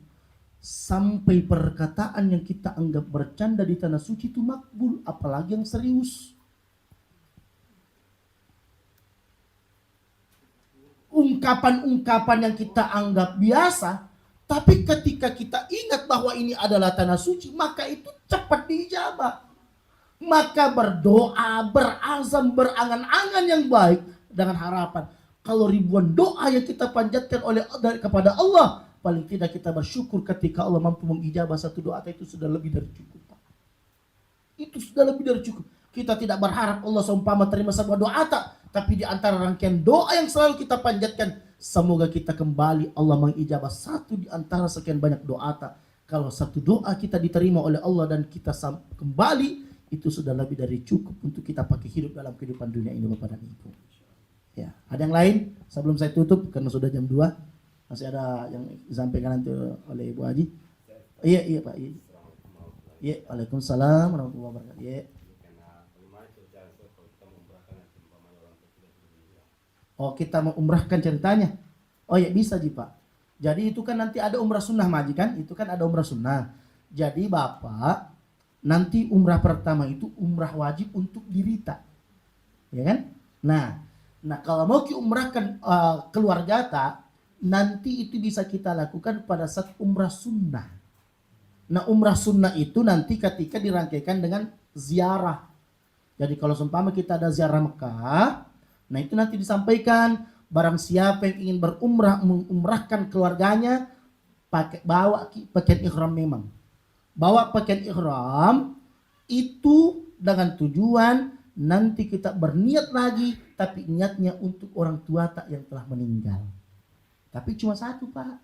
Sampai perkataan yang kita anggap bercanda di tanah suci itu makbul, apalagi yang serius. Ungkapan-ungkapan yang kita anggap biasa, tapi ketika kita ingat bahwa ini adalah tanah suci, maka itu cepat diijabah. Maka berdoa, berazam, berangan-angan yang baik dengan harapan kalau ribuan doa yang kita panjatkan kepada Allah, paling tidak kita bersyukur ketika Allah mampu mengijabah satu doa, itu sudah lebih dari cukup. Itu sudah lebih dari cukup. Kita tidak berharap Allah seumpama terima sebuah doa, tapi di antara rangkaian doa yang selalu kita panjatkan, semoga kita kembali Allah mengijabah satu di antara sekian banyak doa. Kalau satu doa kita diterima oleh Allah dan kita kembali, itu sudah lebih dari cukup untuk kita pakai hidup dalam kehidupan dunia ini Bapak dan Ibu. Ya, ada yang lain sebelum saya tutup karena sudah jam 2. Masih ada yang disampaikan nanti oleh Ibu Haji? Iya Pak. Iya, Waalaikumsalam warahmatullahi wabarakatuh. Iya. Oh, kita mau umrahkan ceritanya. Oh ya bisa Ji Pak. Jadi itu kan nanti ada umrah sunnah Maji kan? Itu kan ada umrah sunnah. Jadi Bapak nanti umrah pertama itu umrah wajib untuk dirita. Ya kan? Nah kalau mau diumrahkan keluarga nanti itu bisa kita lakukan pada saat umrah sunnah. Nah umrah sunnah itu nanti ketika dirangkaikan dengan ziarah. Jadi kalau seumpama kita ada ziarah Mekah, nah itu nanti disampaikan barang siapa yang ingin berumrah mengumrahkan keluarganya bawa pakaian ihram memang. Bawa pakaian ihram itu dengan tujuan nanti kita berniat lagi, tapi niatnya untuk orang tua yang telah meninggal. Tapi cuma satu Pak.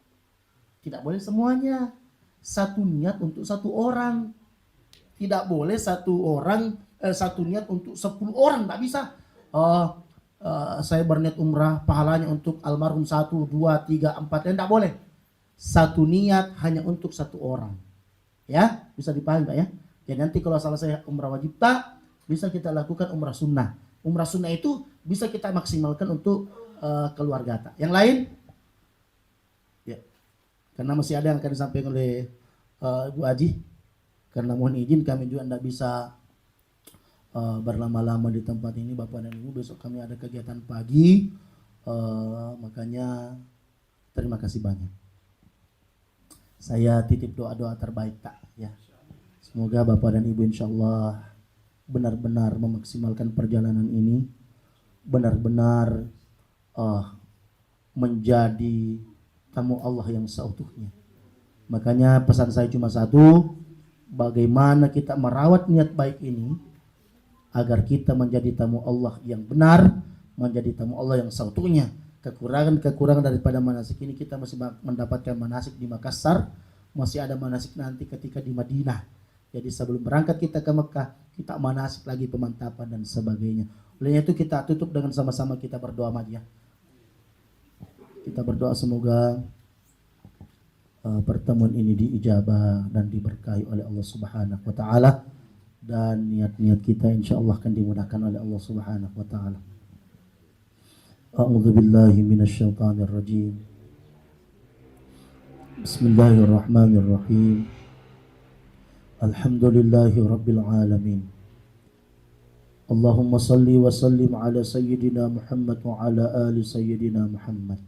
Tidak boleh semuanya. Satu niat untuk satu orang. Tidak boleh satu niat untuk 10 orang, tidak bisa. Saya berniat umrah pahalanya untuk almarhum 1, 2, 3, 4, tidak boleh. Satu niat hanya untuk satu orang. Ya, bisa dipahami Pak ya. Jadi nanti kalau selesai umrah wajib bisa kita lakukan umrah sunnah. Umrah sunnah itu bisa kita maksimalkan untuk keluarga. Yang lain? Ya. Karena masih ada yang akan disampaikan oleh Ibu Haji. Karena mohon izin kami juga tidak bisa berlama-lama di tempat ini Bapak dan Ibu. Besok kami ada kegiatan pagi. Makanya terima kasih banyak. Saya titip doa-doa terbaik ya. Semoga Bapak dan Ibu insyaallah benar-benar memaksimalkan perjalanan ini, benar-benar menjadi tamu Allah yang seutuhnya. Makanya pesan saya cuma satu, bagaimana kita merawat niat baik ini agar kita menjadi tamu Allah yang benar, menjadi tamu Allah yang seutuhnya. Kekurangan daripada manasik ini kita masih mendapatkan manasik di Makassar, masih ada manasik nanti ketika di Madinah. Jadi sebelum berangkat kita ke Mekah, kita manasik lagi pemantapan dan sebagainya. Oleh itu kita tutup dengan sama-sama kita berdoa ya. Kita berdoa semoga pertemuan ini diijabah dan diberkahi oleh Allah Subhanahu wa taala, dan niat-niat kita insyaallah akan dimudahkan oleh Allah Subhanahu wa taala. A'udzu billahi minasyaitonir rajim. Bismillahirrahmanirrahim. Alhamdulillahi rabbil alamin. Allahumma salli wa sallim ala sayyidina Muhammad wa ala ali sayyidina Muhammad.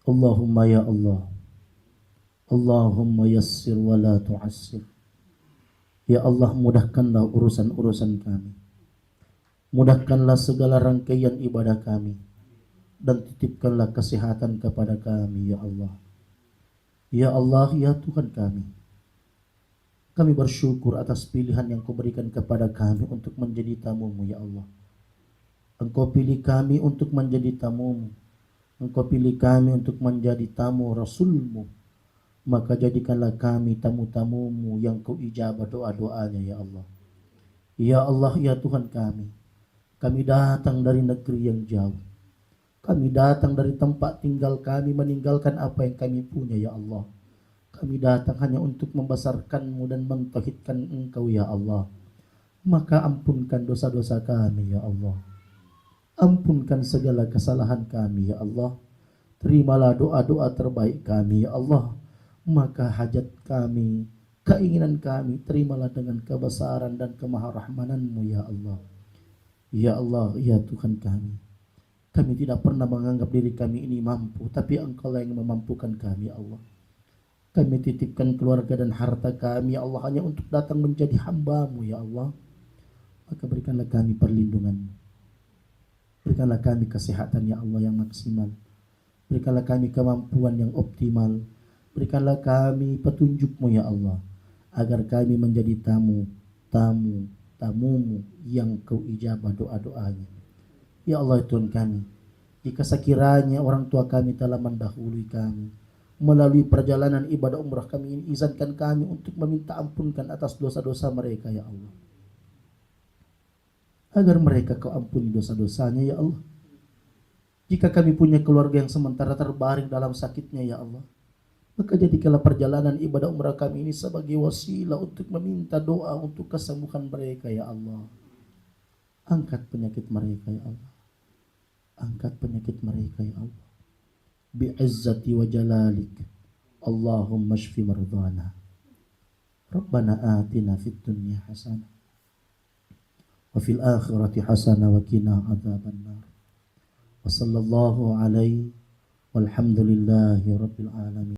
Allahumma ya Allah. Allahumma yassir wa la tu'assir. Ya Allah, mudahkanlah urusan-urusan kami. Mudahkanlah segala rangkaian ibadah kami, dan titipkanlah kesehatan kepada kami ya Allah. Ya Allah, ya Tuhan kami bersyukur atas pilihan yang Kau berikan kepada kami untuk menjadi tamu-Mu ya Allah. Engkau pilih kami untuk menjadi tamu-Mu, Engkau pilih kami untuk menjadi tamu Rasul-Mu. Maka jadikanlah kami tamu-tamu-Mu yang Kau ijabah doa-doanya ya Allah. Ya Allah, ya Tuhan kami Kami datang dari negeri yang jauh. Kami datang dari tempat tinggal kami, meninggalkan apa yang kami punya, ya Allah. Kami datang hanya untuk membesarkan-Mu dan mentauhidkan Engkau, ya Allah. Maka ampunkan dosa-dosa kami, ya Allah. Ampunkan segala kesalahan kami, ya Allah. Terimalah doa-doa terbaik kami, ya Allah. Maka hajat kami, keinginan kami, terimalah dengan kebesaran dan kemaharahmanan-Mu, ya Allah. Ya Allah, ya Tuhan kami. Kami tidak pernah menganggap diri kami ini mampu, tapi Engkau yang memampukan kami, ya Allah. Kami titipkan keluarga dan harta kami, ya Allah, hanya untuk datang menjadi hamba-Mu, ya Allah. Maka berikanlah kami perlindungan. Berikanlah kami kesehatan, ya Allah, yang maksimal. Berikanlah kami kemampuan yang optimal. Berikanlah kami petunjuk-Mu, ya Allah, agar kami menjadi tamu-Mu yang Kau ijabah doa-doanya. Ya Allah, Tuhan kami, jika sekiranya orang tua kami telah mendahului kami melalui perjalanan ibadah umrah kami ini, izinkan kami untuk meminta ampunkan atas dosa-dosa mereka, ya Allah. Agar mereka Kau ampuni dosa-dosanya, ya Allah. Jika kami punya keluarga yang sementara terbaring dalam sakitnya, ya Allah, maka jadikanlah perjalanan ibadah umrah kami ini sebagai wasilah untuk meminta doa untuk kesembuhan mereka, ya Allah. Angkat penyakit mereka, ya Allah. Angkat penyakit mereka, ya Allah. Bi'izzati wa jalalik, Allahumma shfi mardana. Rabbana atina fid dunya hasanah wa fil akhirati hasanah wa qina adzabannar. Wa sallallahu alaihi walhamdulillahi rabbil alamin.